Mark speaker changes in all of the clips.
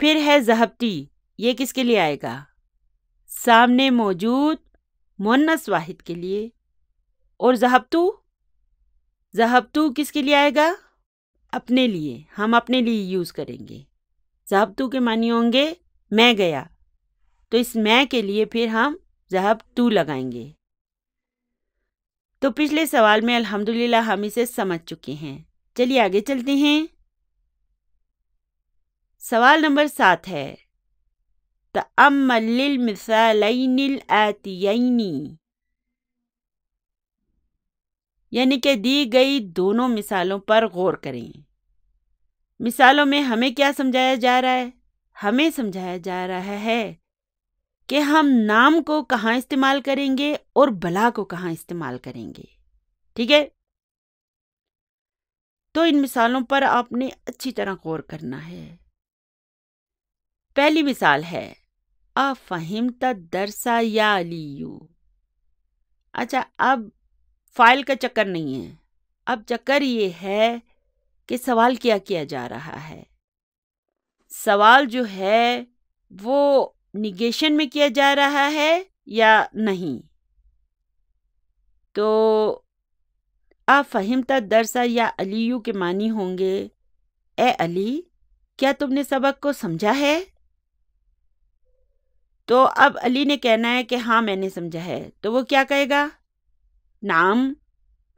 Speaker 1: پھر ہے ذہبتی، یہ کس کے لیے آئے گا؟ سامنے موجود مؤنث واحد کے لیے. اور ذہبتو کس کے لیے آئے گا؟ اپنے لیے، ہم اپنے لیے یوز کریں گے. ذہبتو کے معنی ہوں گے میں گیا، تو اس میں کے لیے پھر ہم ذہبتو لگائیں گے. تو پچھلے سوال میں الحمدللہ ہم اسے سمجھ چکے ہیں. چلیے آگے چلتے ہیں. سوال نمبر 7 ہے تأمل المثالین الآتیین، یعنی کہ دی گئی دونوں مثالوں پر غور کریں. مثالوں میں ہمیں کیا سمجھایا جا رہا ہے؟ ہمیں سمجھایا جا رہا ہے کہ ہم نام کو کہاں استعمال کریں گے اور بلا کو کہاں استعمال کریں گے. ٹھیک ہے؟ تو ان مثالوں پر آپ نے اچھی طرح غور کرنا ہے. پہلی مثال ہے افہمت الدرس یا علی. اچھا، اب فائل کا چکر نہیں ہے، اب چکر یہ ہے کہ سوال کیا جا رہا ہے. سوال جو ہے وہ نیگیشن میں کیا جا رہا ہے یا نہیں. تو افہمت الدرس یا علیو کے معنی ہوں گے اے علی، کیا تم نے سبق کو سمجھا ہے؟ تو اب علی نے کہنا ہے کہ ہاں میں نے سمجھا ہے، تو وہ کیا کہے گا؟ نام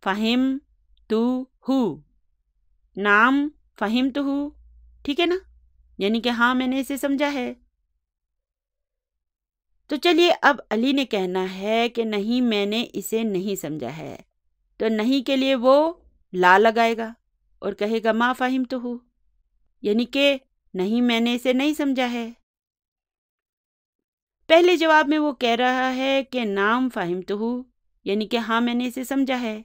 Speaker 1: فہم تو ہو، نام فہم تو ہو. ٹھیک ہے نا؟ یعنی کہ ہاں میں نے اسے سمجھا ہے. تو چلیے اب علی نے کہنا ہے کہ نہیں میں نے اسے نہیں سمجھا ہے، تو نہیں کے لیے وہ لا لگائے گا اور کہے گا ما فہم تو ہو، یعنی کہ نہیں میں نے اسے نہیں سمجھا ہے. پہلے جواب میں وہ کہہ رہا ہے کہ نام فہم تو ہو، یعنی کہ ہاں میں نے اسے سمجھا ہے.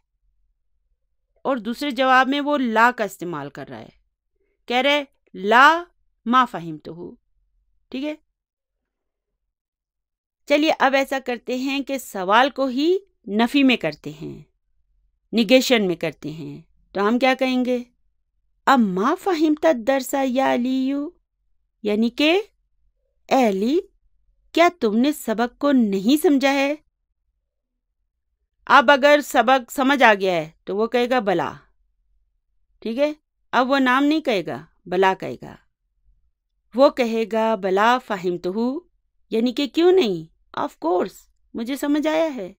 Speaker 1: اور دوسرے جواب میں وہ لا کا استعمال کر رہا ہے، کہہ رہے لا ما فہم تو ہو. ٹھیک ہے؟ چلیے اب ایسا کرتے ہیں کہ سوال کو ہی نفی میں کرتے ہیں، نیگیشن میں کرتے ہیں. تو ہم کیا کہیں گے؟ اب ما فہمت الدرس یا علیو، یعنی کہ اے علی کیا تم نے سبق کو نہیں سمجھا ہے؟ اب اگر سبق سمجھ آ گیا ہے تو وہ کہے گا بلا. ٹھیک ہے؟ اب وہ نام نہیں کہے گا، بلا کہے گا. وہ کہے گا بلا فہمت ہو، یعنی کہ کیوں نہیں، آف کورس مجھے سمجھ آیا ہے.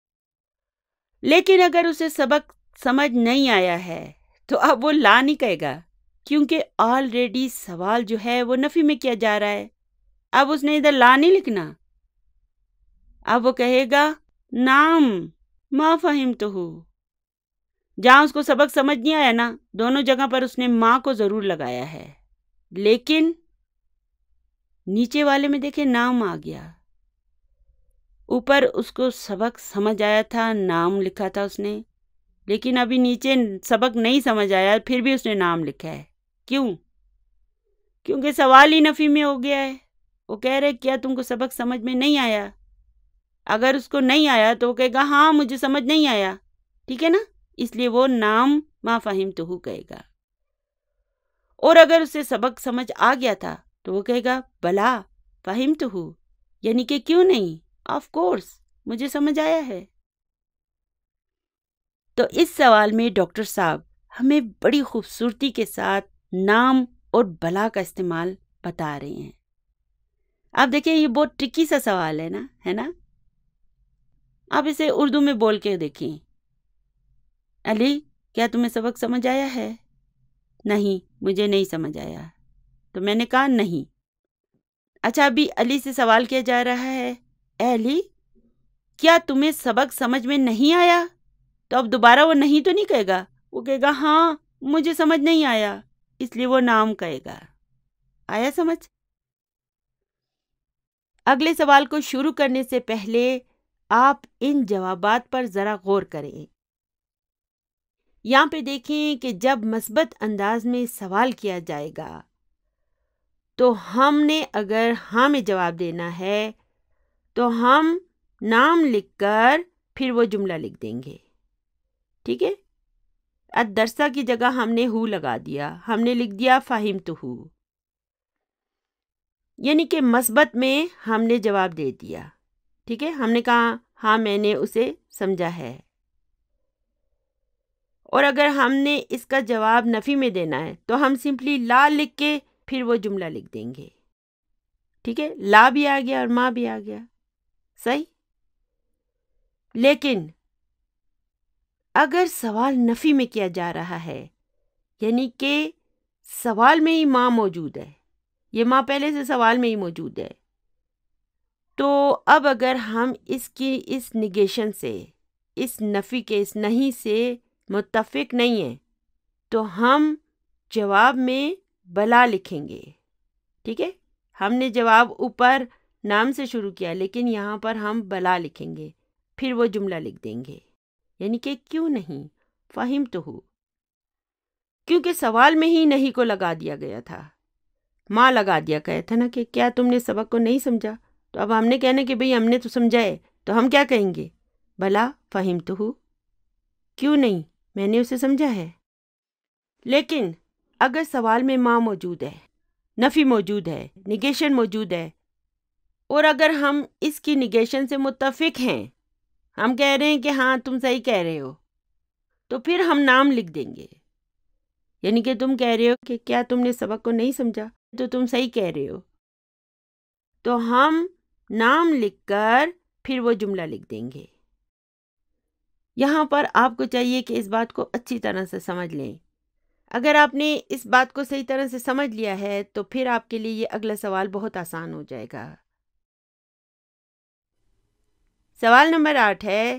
Speaker 1: لیکن اگر اسے سبق سمجھ نہیں آیا ہے تو اب وہ لا نہیں کہے گا، کیونکہ آلریڈی سوال جو ہے وہ نفی میں کیا جا رہا ہے. اب اس نے ادھر لا نہیں لکھنا، اب وہ کہے گا نام ما فہمت ہو. جہاں اس کو سبق سمجھ نہیں آیا نا، دونوں جگہ پر اس نے ماں کو ضرور لگایا ہے، لیکن نیچے والے میں دیکھیں نام آ گیا. اوپر اس کو سبق سمجھ آیا تھا، نام لکھا تھا اس نے، لیکن ابھی نیچے سبق نہیں سمجھ آیا، پھر بھی اس نے نام لکھا ہے. کیوں؟ کیونکہ سوال ہی نفی میں ہو گیا ہے. وہ کہہ رہے کیا تم کو سبق سمجھ میں نہیں آیا؟ اگر اس کو نہیں آیا تو وہ کہے گا ہاں مجھے سمجھ نہیں آیا. ٹھیک ہے نا؟ اس لیے وہ نام ما فہمت ہو کہے گا. اور اگر اسے سبق سمجھ آ گیا تھا تو وہ کہے گا بلا فہمت ہو، یعنی کہ کیوں نہیں، آف کورس مجھے سمجھ آیا ہے. تو اس سوال میں ڈاکٹر صاحب ہمیں بڑی خوبصورتی کے ساتھ نام اور بلا کا استعمال بتا رہے ہیں. آپ دیکھیں یہ بہت ٹرکی سا سوال ہے نا؟ آپ اسے اردو میں بول کے دیکھیں. علی کیا تمہیں سبق سمجھ آیا ہے؟ نہیں مجھے نہیں سمجھ آیا. تو میں نے کہا نہیں. اچھا ابھی علی سے سوال کیا جا رہا ہے اے علی کیا تمہیں سبق سمجھ میں نہیں آیا؟ تو اب دوبارہ وہ نہیں تو نہیں کہے گا، وہ کہے گا ہاں مجھے سمجھ نہیں آیا، اس لیے وہ نام کہے گا. آیا سمجھ؟ اگلے سوال کو شروع کرنے سے پہلے آپ ان جوابات پر ذرا غور کریں. یہاں پہ دیکھیں کہ جب مثبت انداز میں سوال کیا جائے گا تو ہم نے اگر ہاں میں جواب دینا ہے تو ہم نام لکھ کر پھر وہ جملہ لکھ دیں گے. ٹھیک ہے؟ الدرسہ کی جگہ ہم نے ہو لگا دیا، ہم نے لکھ دیا فہمت ہو. یعنی کہ مثبت میں ہم نے جواب دے دیا، ٹھیک ہے، ہم نے کہا ہاں میں نے اسے سمجھا ہے. اور اگر ہم نے اس کا جواب نفی میں دینا ہے تو ہم سمپلی لا لکھ کے پھر وہ جملہ لکھ دیں گے. ٹھیک ہے، لا بھی آ گیا اور ما بھی آ گیا. صحیح. لیکن اگر سوال نفی میں کیا جا رہا ہے، یعنی کہ سوال میں ہی ما موجود ہے، یہ ما پہلے سے سوال میں ہی موجود ہے، تو اب اگر ہم اس کی اس نگیشن سے، اس نفی کے اس نہیں سے متفق نہیں ہیں تو ہم جواب میں بلا لکھیں گے. ٹھیک ہے، ہم نے جواب اوپر نام سے شروع کیا لیکن یہاں پر ہم بلا لکھیں گے، پھر وہ جملہ لکھ دیں گے. یعنی کہ کیوں نہیں، فہم تو ہو، کیونکہ سوال میں ہی نہیں کو لگا دیا گیا تھا، ماں لگا دیا گیا تھا نا کہ کیا تم نے سبق کو نہیں سمجھا. تو اب ہم نے کہنا کہ بھئی ہم نے تو سمجھا ہے، تو ہم کیا کہیں گے؟ بلا فہم تو ہو، کیوں نہیں، میں نے اسے سمجھا ہے. لیکن اگر سوال میں ماں موجود ہے، نفی موجود ہے، نگیشن موجود ہے، اور اگر ہم اس کی نگیشن سے متفق ہیں، ہم کہہ رہے ہیں کہ ہاں تم صحیح کہہ رہے ہو، تو پھر ہم نام لکھ دیں گے. یعنی کہ تم کہہ رہے ہو کہ کیا تم نے سبق کو نہیں سمجھا، تو تم صحیح کہہ رہے ہو، تو ہم نام لکھ کر پھر وہ جملہ لکھ دیں گے. یہاں پر آپ کو چاہیے کہ اس بات کو اچھی طرح سے سمجھ لیں. اگر آپ نے اس بات کو صحیح طرح سے سمجھ لیا ہے تو پھر آپ کے لیے یہ اگلا سوال بہت آسان ہو جائے گا. سوال نمبر 8 ہے،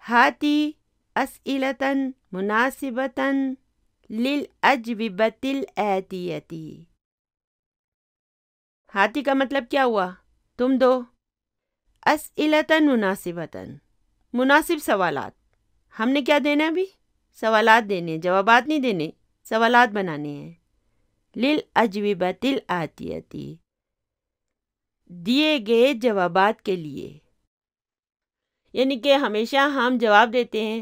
Speaker 1: ہاتی اسئلتن مناسبتن للاجوبۃ الآتیتی. ہاتی کا مطلب کیا ہوا؟ تم دو. اسئلتن مناسبتن، مناسب سوالات. ہم نے کیا دینا ابھی؟ سوالات دینے، جوابات نہیں دینے، سوالات بنانے ہیں. للاجوبۃ الآتیتی، دیے گئے جوابات کے لیے. یعنی کہ ہمیشہ ہم جواب دیتے ہیں،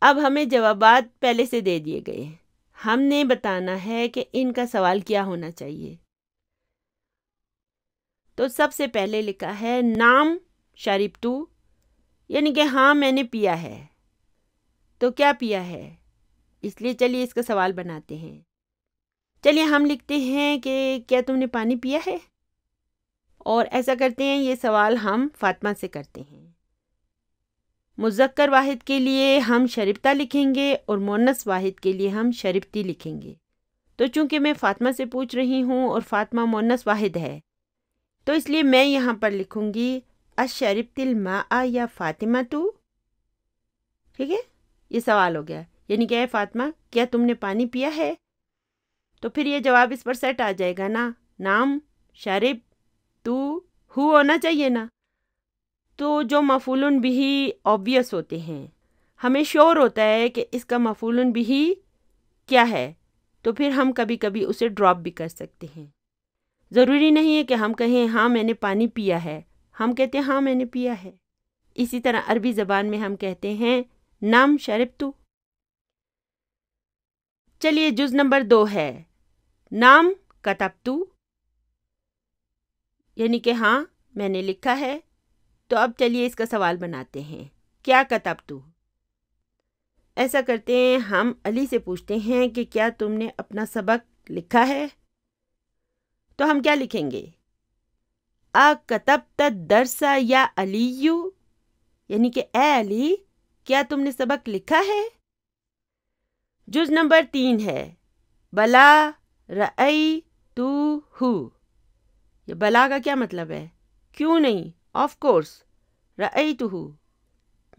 Speaker 1: اب ہمیں جوابات پہلے سے دے دیے گئے ہیں، ہم نے بتانا ہے کہ ان کا سوال کیا ہونا چاہیے. تو سب سے پہلے لکھا ہے نام شربتو، یعنی کہ ہاں میں نے پیا ہے. تو کیا پیا ہے؟ اس لیے چلیے اس کا سوال بناتے ہیں. چلیے ہم لکھتے ہیں کہ کیا تم نے پانی پیا ہے؟ اور ایسا کرتے ہیں، یہ سوال ہم فاطمہ سے کرتے ہیں. مذکر واحد کے لیے ہم شربتا لکھیں گے اور مؤنث واحد کے لیے ہم شربتی لکھیں گے. تو چونکہ میں فاطمہ سے پوچھ رہی ہوں اور فاطمہ مؤنث واحد ہے، تو اس لیے میں یہاں پر لکھوں گی اشربت الماء یا فاطمہ تو. ٹھیک ہے، یہ سوال ہو گیا. یعنی کہ اے فاطمہ کیا تم نے پانی پیا ہے؟ تو پھر یہ جواب اس پر سیٹ آ جائے گا نا، نام شرب تو ہو ہونا چاہیے نا. تو جو مفعول بھی آبویس ہوتے ہیں، ہمیں شور ہوتا ہے کہ اس کا مفعول بھی کیا ہے، تو پھر ہم کبھی کبھی اسے ڈراپ بھی کر سکتے ہیں. ضروری نہیں ہے کہ ہم کہیں ہاں میں نے پانی پیا ہے، ہم کہتے ہیں ہاں میں نے پیا ہے. اسی طرح عربی زبان میں ہم کہتے ہیں نام شربتو. چلیے جز نمبر 2 ہے نام کتبتو، یعنی کہ ہاں میں نے لکھا ہے. تو اب چلیے اس کا سوال بناتے ہیں، کیا کتبتو. ایسا کرتے ہیں، ہم علی سے پوچھتے ہیں کہ کیا تم نے اپنا سبق لکھا ہے؟ تو ہم کیا لکھیں گے؟ کتبت الدرس یا علی، یعنی کہ اے علی کیا تم نے سبق لکھا ہے؟ جز نمبر 3 ہے بلا رأیتہ. یہ بلا کا کیا مطلب ہے؟ کیوں نہیں، آف کورس. رأیتہ،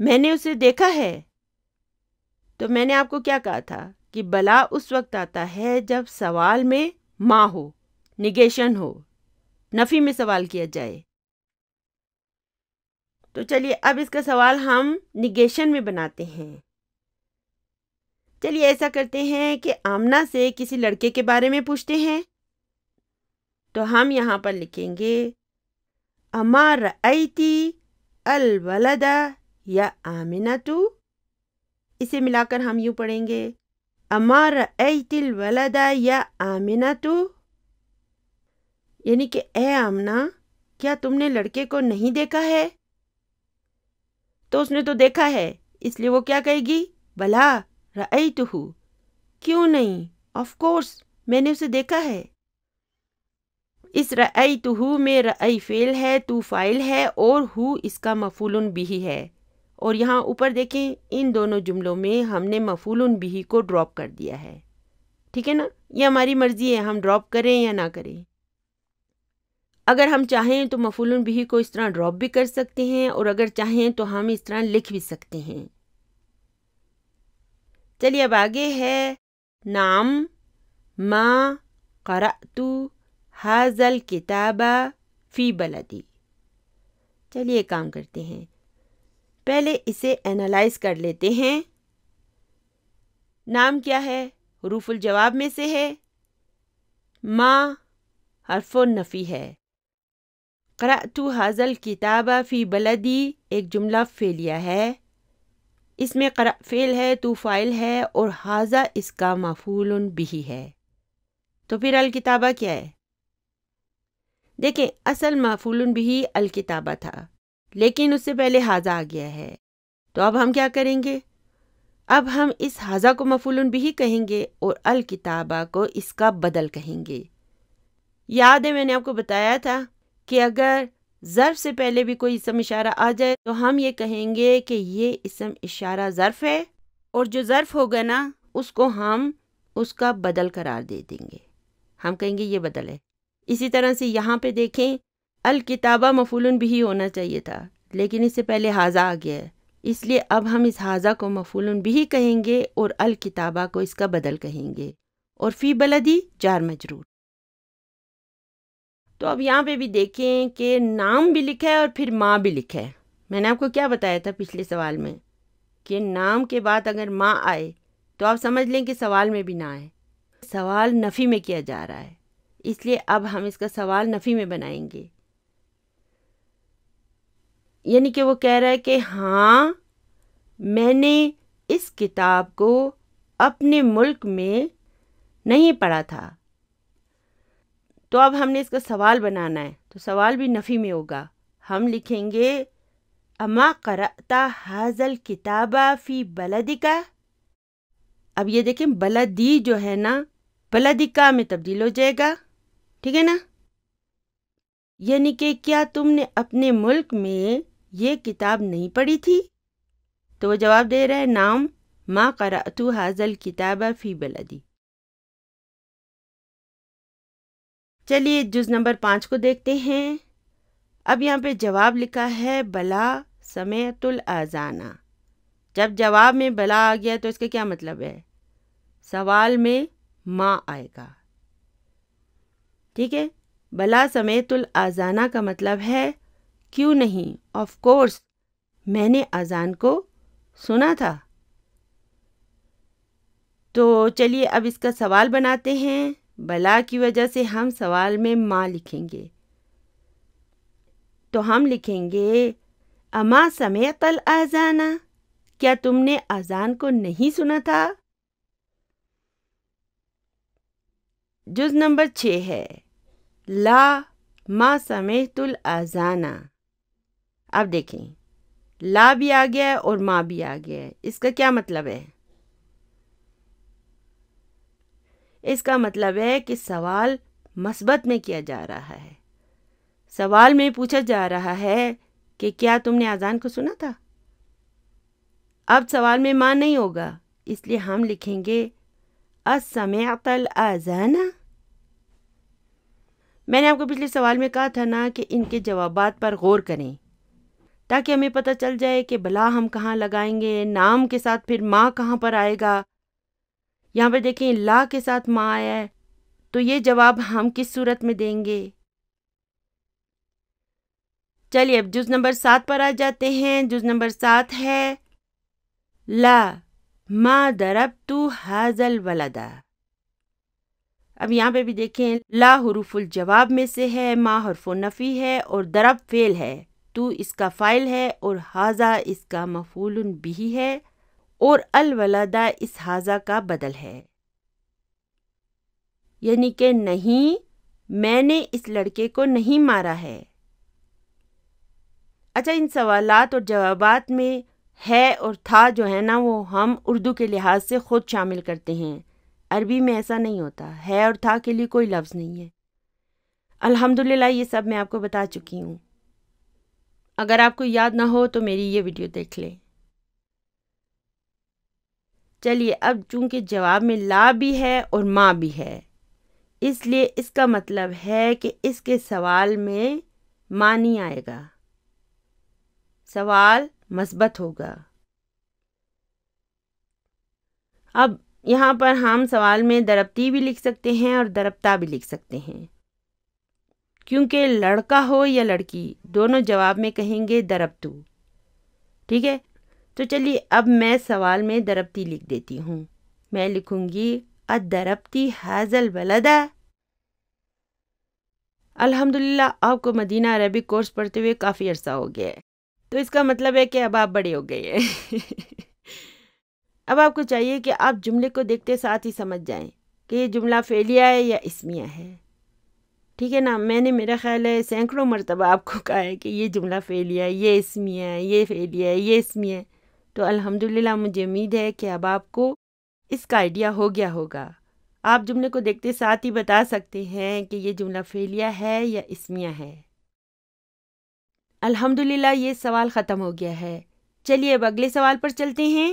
Speaker 1: میں نے اسے دیکھا ہے. تو میں نے آپ کو کیا کہا تھا کہ بلا اس وقت آتا ہے جب سوال میں ما ہو، نگیشن ہو، نفی میں سوال کیا جائے. تو چلیے اب اس کا سوال ہم نگیشن میں بناتے ہیں. چلیے ایسا کرتے ہیں کہ آمنہ سے کسی لڑکے کے بارے میں پوچھتے ہیں. تو ہم یہاں پر لکھیں گے اما رأیتی الولد یا آمنۃ. اسے ملا کر ہم یوں پڑھیں گے اما رأیت الولد یا آمنۃ. یعنی کہ اے آمنہ کیا تم نے لڑکے کو نہیں دیکھا ہے؟ تو اس نے تو دیکھا ہے، اس لیے وہ کیا کہے گی؟ بلا رأیتہ، کیوں نہیں، آف کورس میں نے اسے دیکھا ہے۔ اس رأیتہ میں رأی فعل ہے، تو فاعل ہے اور ہو اس کا مفعول بھی ہے، اور یہاں اوپر دیکھیں ان دونوں جملوں میں ہم نے مفعول بھی کو ڈراپ کر دیا ہے، ٹھیک ہے نا؟ یہ ہماری مرضی ہے ہم ڈراپ کریں یا نہ کریں۔ اگر ہم چاہیں تو مفعول بھی کو اس طرح ڈراپ بھی کر سکتے ہیں، اور اگر چاہیں تو ہم اس طرح لکھ بھی سکتے ہیں۔ چلیے اب آگے ہے نعم ما قرأت ھذا الکتاب فی بلدی۔ چلیے ایک کام کرتے ہیں، پہلے اسے اینالائز کر لیتے ہیں۔ نام کیا ہے؟ حروف الجواب میں سے ہے۔ ما حرف النفی ہے۔ قرأت ھذا الکتاب فی بلدی ایک جملہ فعلیہ ہے، اس میں قرأ فعل ہے، تو فاعل ہے، اور ھذا اس کا مفعول بھی ہے۔ تو پھر الکتابہ کیا ہے؟ دیکھیں اصل مفعول بھی الکتابہ تھا، لیکن اس سے پہلے ھذا آ گیا ہے، تو اب ہم کیا کریں گے؟ اب ہم اس ھذا کو مفعول بھی کہیں گے اور الکتابہ کو اس کا بدل کہیں گے۔ یاد ہے میں نے آپ کو بتایا تھا کہ اگر ظرف سے پہلے بھی کوئی اسم اشارہ آ جائے تو ہم یہ کہیں گے کہ یہ اسم اشارہ ظرف ہے، اور جو ظرف ہوگا نا اس کو ہم اس کا بدل قرار دے دیں گے، ہم کہیں گے یہ بدل ہے۔ اسی طرح سے یہاں پہ دیکھیں الکتابہ مفعول بھی ہونا چاہیے تھا، لیکن اس سے پہلے ھذا آ گیا ہے، اس لیے اب ہم اس ھذا کو مفعول بھی کہیں گے اور الکتابہ کو اس کا بدل کہیں گے، اور فی بلدی جار مجرور۔ تو اب یہاں پہ بھی دیکھیں کہ نام بھی لکھا ہے اور پھر ماں بھی لکھا ہے۔ میں نے آپ کو کیا بتایا تھا پچھلے سوال میں کہ نام کے بعد اگر ماں آئے تو آپ سمجھ لیں کہ سوال میں بھی نہ آئے، سوال نفی میں کیا جا رہا ہے، اس لیے اب ہم اس کا سوال نفی میں بنائیں گے۔ یعنی کہ وہ کہہ رہا ہے کہ ہاں میں نے اس کتاب کو اپنے ملک میں نہیں پڑھا تھا، تو اب ہم نے اس کا سوال بنانا ہے، تو سوال بھی نفی میں ہوگا۔ ہم لکھیں گے اما قرأت ھذا الکتاب فی بلدک۔ اب یہ دیکھیں بلدی جو ہے نا بلدکا میں تبدیل ہو جائے گا، ٹھیک ہے نا؟ یعنی کہ کیا تم نے اپنے ملک میں یہ کتاب نہیں پڑھی تھی؟ تو وہ جواب دے رہا ہے نعم ما قرأت ھذا الکتاب فی بلدی۔ چلیے جز نمبر 5 کو دیکھتے ہیں۔ اب یہاں پہ جواب لکھا ہے بلا سمعت الاذان۔ جب جواب میں بلا آ گیا تو اس کا کیا مطلب ہے؟ سوال میں ما آئے گا، ٹھیک ہے؟ بلا سمعت الاذان کا مطلب ہے کیوں نہیں، آف کورس میں نے اذان کو سنا تھا۔ تو چلیے اب اس کا سوال بناتے ہیں۔ بلا کی وجہ سے ہم سوال میں ما لکھیں گے، تو ہم لکھیں گے اما سمعت الاذان، کیا تم نے اذان کو نہیں سنا تھا؟ جز نمبر 6 ہے لا ما سمعت الاذان۔ اب دیکھیں لا بھی آ گیا ہے اور ما بھی آ گیا ہے، اس کا کیا مطلب ہے؟ اس کا مطلب ہے کہ سوال مثبت میں کیا جا رہا ہے، سوال میں پوچھا جا رہا ہے کہ کیا تم نے اذان کو سنا تھا؟ اب سوال میں ما نہیں ہوگا، اس لیے ہم لکھیں گے اسمعت الاذان۔ میں نے آپ کو پچھلے سوال میں کہا تھا نا کہ ان کے جوابات پر غور کریں تاکہ ہمیں پتہ چل جائے کہ بلا ہم کہاں لگائیں گے، نام کے ساتھ پھر ما کہاں پر آئے گا۔ یہاں پہ دیکھیں لا کے ساتھ ما آیا ہے، تو یہ جواب ہم کس صورت میں دیں گے؟ چلیے اب جز نمبر 7 پر آ جاتے ہیں۔ جز نمبر 7 ہے لا ما ضربت ھذا الولد۔ اب یہاں پہ بھی دیکھیں لا حروف الجواب میں سے ہے، ما حرف نفی ہے اور ضرب فعل ہے، تو اس کا فاعل ہے اور ھذا اس کا مفعول بھی ہے، اور الولد اس ھذا کا بدل ہے، یعنی کہ نہیں میں نے اس لڑکے کو نہیں مارا ہے۔ اچھا، ان سوالات اور جوابات میں ہے اور تھا جو ہے نا وہ ہم اردو کے لحاظ سے خود شامل کرتے ہیں۔ عربی میں ایسا نہیں ہوتا، ہے اور تھا کے لیے کوئی لفظ نہیں ہے۔ الحمدللہ یہ سب میں آپ کو بتا چکی ہوں۔ اگر آپ کو یاد نہ ہو تو میری یہ ویڈیو دیکھ لیں۔ چلیے، اب چونکہ جواب میں لا بھی ہے اور ما بھی ہے، اس لیے اس کا مطلب ہے کہ اس کے سوال میں ما نہیں آئے گا، سوال مثبت ہوگا۔ اب یہاں پر ہم سوال میں ضربتی بھی لکھ سکتے ہیں اور ضربتا بھی لکھ سکتے ہیں، کیونکہ لڑکا ہو یا لڑکی دونوں جواب میں کہیں گے ضربتو۔ ٹھیک ہے، تو چلیے اب میں سوال میں ضربتی لکھ دیتی ہوں۔ میں لکھوں گی اضربتی ھذا الولد۔ الحمدللہ آپ کو مدینہ عربک کورس پڑھتے ہوئے کافی عرصہ ہو گیا ہے، تو اس کا مطلب ہے کہ اب آپ بڑے ہو گئے ہیں۔ اب آپ کو چاہیے کہ آپ جملے کو دیکھتے ساتھ ہی سمجھ جائیں کہ یہ جملہ فعلیہ ہے یا اسمیہ ہے۔ ٹھیک ہے نا، میں نے میرا خیال ہے سینکڑوں مرتبہ آپ کو کہا ہے کہ یہ جملہ فعلیہ ہے، یہ اسمیہ ہے، یہ فعلیہ ہے، یہ اسمیہ ہے۔ تو الحمدللہ مجھے امید ہے کہ اب آپ کو اس کا آئیڈیا ہو گیا ہوگا۔ آپ جملے کو دیکھتے ساتھ ہی بتا سکتے ہیں کہ یہ جملہ فعلیہ ہے یا اسمیہ ہے۔ الحمدللہ یہ سوال ختم ہو گیا ہے۔ چلیے اب اگلے سوال پر چلتے ہیں۔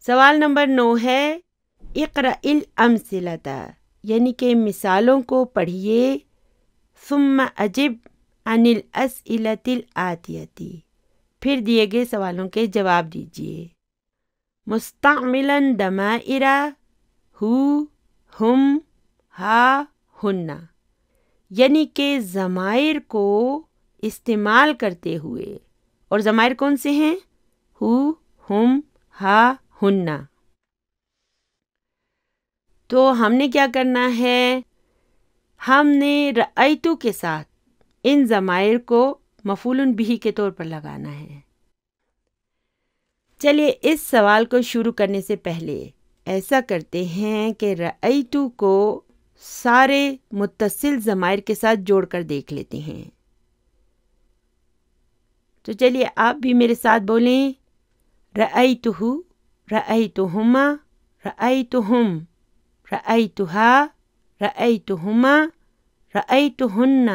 Speaker 1: سوال نمبر 9 ہے اقرأ الامثلۃ، یعنی کہ مثالوں کو پڑھیے، ثم اجب عن الاسئلۃ الآتیۃ، پھر دیے گئے سوالوں کے جواب دیجیے۔ مستعملا ضمائر ہو، ہم، ہا، ہن، یعنی کہ ضمائر کو استعمال کرتے ہوئے، اور ضمائر کون سے ہیں؟ ہو، ہم، ہا، ہن۔ تو ہم نے کیا کرنا ہے؟ ہم نے رأیتو کے ساتھ ان ضمائر کو مفعول بہ کے طور پر لگانا ہے۔ چلیے اس سوال کو شروع کرنے سے پہلے ایسا کرتے ہیں کہ رأیتو کو سارے متصل ضمائر کے ساتھ جوڑ کر دیکھ لیتے ہیں۔ تو چلیے آپ بھی میرے ساتھ بولیں، رأیتہ، رأیتہما، رأیتہم، رأیتہا، رأیتہما، رأیتہن،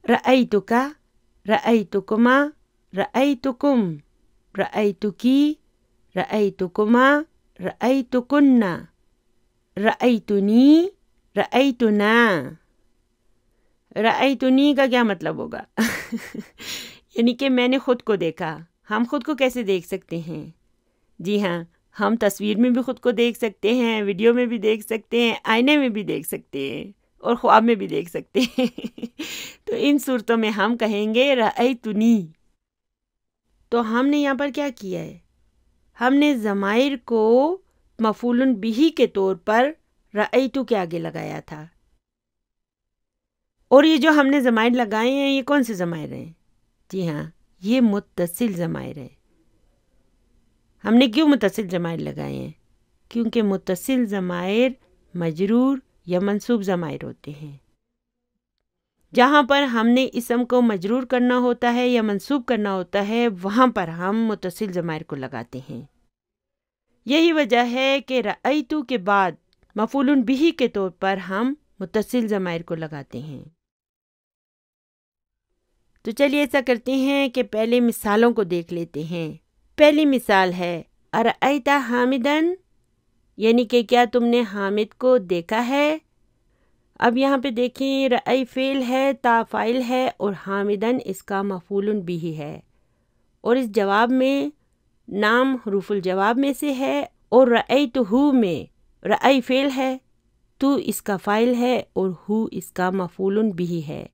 Speaker 1: رأیتک، رأیتکما، رأیتکم، رأیتکی، رأیتکما، رأیتکن، رأیتنی، رأیتنا۔ رأیتنی کا کیا مطلب ہوگا؟ یعنی کہ میں نے خود کو دیکھا۔ ہم خود کو کیسے دیکھ سکتے ہیں؟ جی ہاں، ہم تصویر میں بھی خود کو دیکھ سکتے ہیں، ویڈیو میں بھی دیکھ سکتے ہیں، آئینے میں بھی دیکھ سکتے ہیں، اور خواب میں بھی دیکھ سکتے ہیں۔ تو ان صورتوں میں ہم کہیں گے رأیتنی۔ تو ہم نے یہاں پر کیا کیا ہے؟ ہم نے ضمائر کو مفعول بہ کے طور پر رأیتو کے آگے لگایا تھا، اور یہ جو ہم نے ضمائر لگائے ہیں یہ کون سے ضمائر ہیں؟ جی ہاں، یہ متصل ضمائر ہے۔ ہم نے کیوں متصل ضمائر لگائے ہیں؟ کیونکہ متصل ضمائر مجرور یا منصوب ضمائر ہوتے ہیں۔ جہاں پر ہم نے اسم کو مجرور کرنا ہوتا ہے یا منصوب کرنا ہوتا ہے وہاں پر ہم متصل ضمائر کو لگاتے ہیں۔ یہی وجہ ہے کہ رأیتو کے بعد مفعول بہ کے طور پر ہم متصل ضمائر کو لگاتے ہیں۔ تو چلیے ایسا کرتے ہیں کہ پہلے مثالوں کو دیکھ لیتے ہیں۔ پہلی مثال ہے ارأیت حامدن، یعنی کہ کیا تم نے حامد کو دیکھا ہے؟ اب یہاں پہ دیکھیں، رأی فعل ہے، تا فاعل ہے، اور حامدن اس کا مفعول بہ ہے، اور اس جواب میں نام حروف الجواب میں سے ہے، اور رأیتہ میں رأی فعل ہے، تو اس کا فاعل ہے، اور ہو اس کا مفعول بہ ہے۔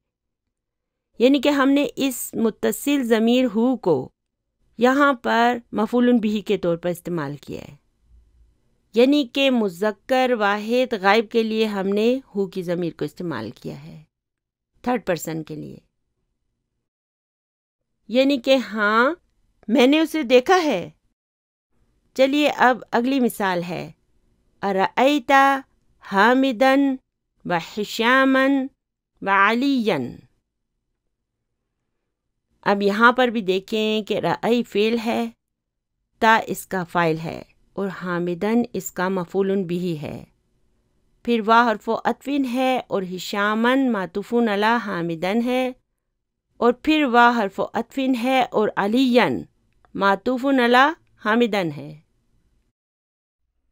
Speaker 1: یعنی کہ ہم نے اس متصل ضمیر ہو کو یہاں پر مفعول بہ کے طور پر استعمال کیا ہے، یعنی کہ مذکر واحد غائب کے لیے ہم نے ہو کی ضمیر کو استعمال کیا ہے، تھرڈ پرسن کے لیے، یعنی کہ ہاں میں نے اسے دیکھا ہے۔ چلیے اب اگلی مثال ہے ارأیت حامدن و حشامن و علیین۔ اب یہاں پر بھی دیکھیں کہ رأی فعل ہے، تا اس کا فاعل ہے اور حامدن اس کا مفعول بہ ہے، پھر واو حرف عطف ہے اور ہشامن معطوف علی حامدن ہے، اور پھر واو حرف عطف ہے اور علیین معطوف علی حامدن ہے۔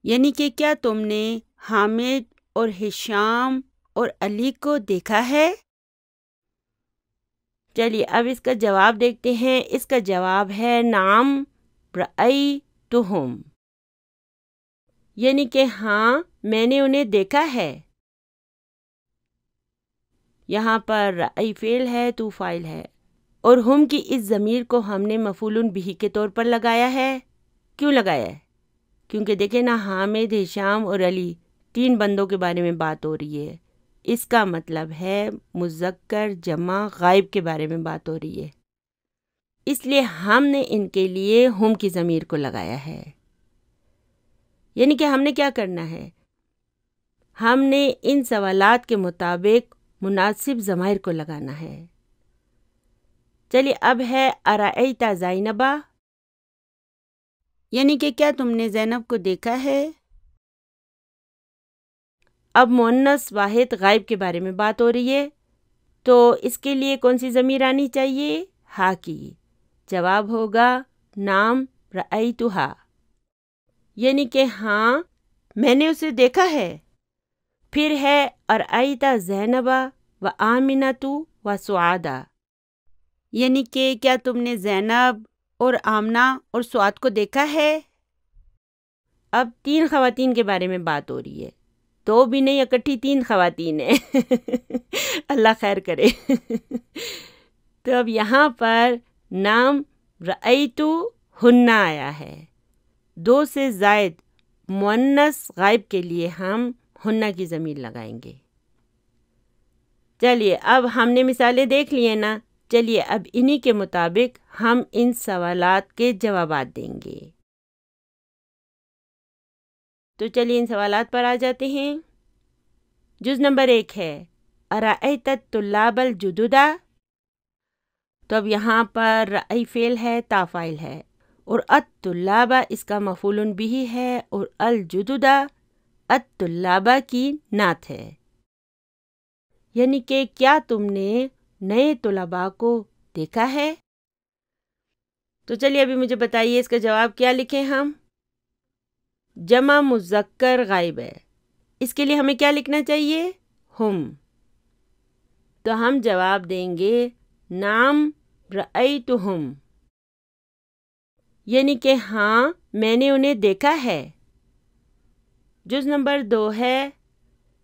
Speaker 1: یعنی کہ کیا تم نے حامد اور ہشام اور علی کو دیکھا ہے؟ چلیے اب اس کا جواب دیکھتے ہیں۔ اس کا جواب ہے نعم رأیتہم، یعنی کہ ہاں میں نے انہیں دیکھا ہے۔ یہاں پر رأی فعل ہے، تو فاعل ہے، اور ہم کی اس ضمیر کو ہم نے مفعول بہ کے طور پر لگایا ہے۔ کیوں لگایا ہے؟ کیونکہ دیکھیں نا، حامد، ہشام اور علی 3 بندوں کے بارے میں بات ہو رہی ہے۔ اس کا مطلب ہے مذکر جمع غائب کے بارے میں بات ہو رہی ہے، اس لیے ہم نے ان کے لیے ہم کی ضمیر کو لگایا ہے۔ یعنی کہ ہم نے کیا کرنا ہے، ہم نے ان سوالات کے مطابق مناسب ضمائر کو لگانا ہے۔ چلیے اب ہے ارأیت زینبا، یعنی کہ کیا تم نے زینب کو دیکھا ہے؟ اب مؤنث واحد غائب کے بارے میں بات ہو رہی ہے، تو اس کے لیے کون سی ضمیر آنی چاہیے؟ ہا کی۔ جواب ہوگا نعم رأیتہا، یعنی کہ ہاں میں نے اسے دیکھا ہے۔ پھر ہے ارأیت زینبا و آمنۃ و سعادہ، یعنی کہ کیا تم نے زینب اور آمنہ اور سعاد کو دیکھا ہے؟ اب 3 خواتین کے بارے میں بات ہو رہی ہے، 2 بھی نہیں، اکٹھی 3 خواتین ہیں اللہ خیر کرے تو اب یہاں پر نام رأیتہن آیا ہے، 2 سے زائد مؤنث غائب کے لیے ہم ہن کی ضمیر لگائیں گے۔ چلیے اب ہم نے مثالیں دیکھ لیے نا، چلیے اب انہی کے مطابق ہم ان سوالات کے جوابات دیں گے۔ تو چلیے ان سوالات پر آ جاتے ہیں۔ جز نمبر 1 ہے ارأیت الطلاب الجدد، تو اب یہاں پر رأی فعل ہے، تا فاعل ہے، اور الطلاب اس کا مفعول بہ ہے، اور الجدد الطلاب کی نعت ہے، یعنی کہ کیا تم نے نئے طلباء کو دیکھا ہے؟ تو چلیے ابھی مجھے بتائیے اس کا جواب کیا لکھیں ہم؟ جمع مذکر غائب ہے، اس کے لیے ہمیں کیا لکھنا چاہیے؟ ہم۔ تو ہم جواب دیں گے نعم رأیتہم، یعنی کہ ہاں میں نے انہیں دیکھا ہے۔ جز نمبر 2 ہے،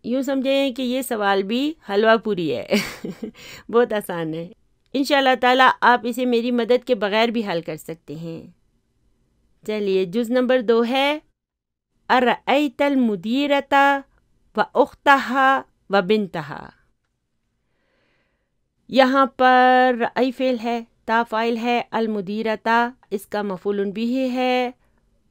Speaker 1: یوں سمجھیں کہ یہ سوال بھی حلوہ پوری ہے بہت آسان ہے، انشاءاللہ تعالیٰ آپ اسے میری مدد کے بغیر بھی حل کر سکتے ہیں۔ چلیے جز نمبر 2 ہے ارأیت المدیرۃ و اختہا و بنتہا، یہاں پر رأی فعل ہے، تا فاعل ہے، المدیرۃ اس کا مفعول بہ ہے،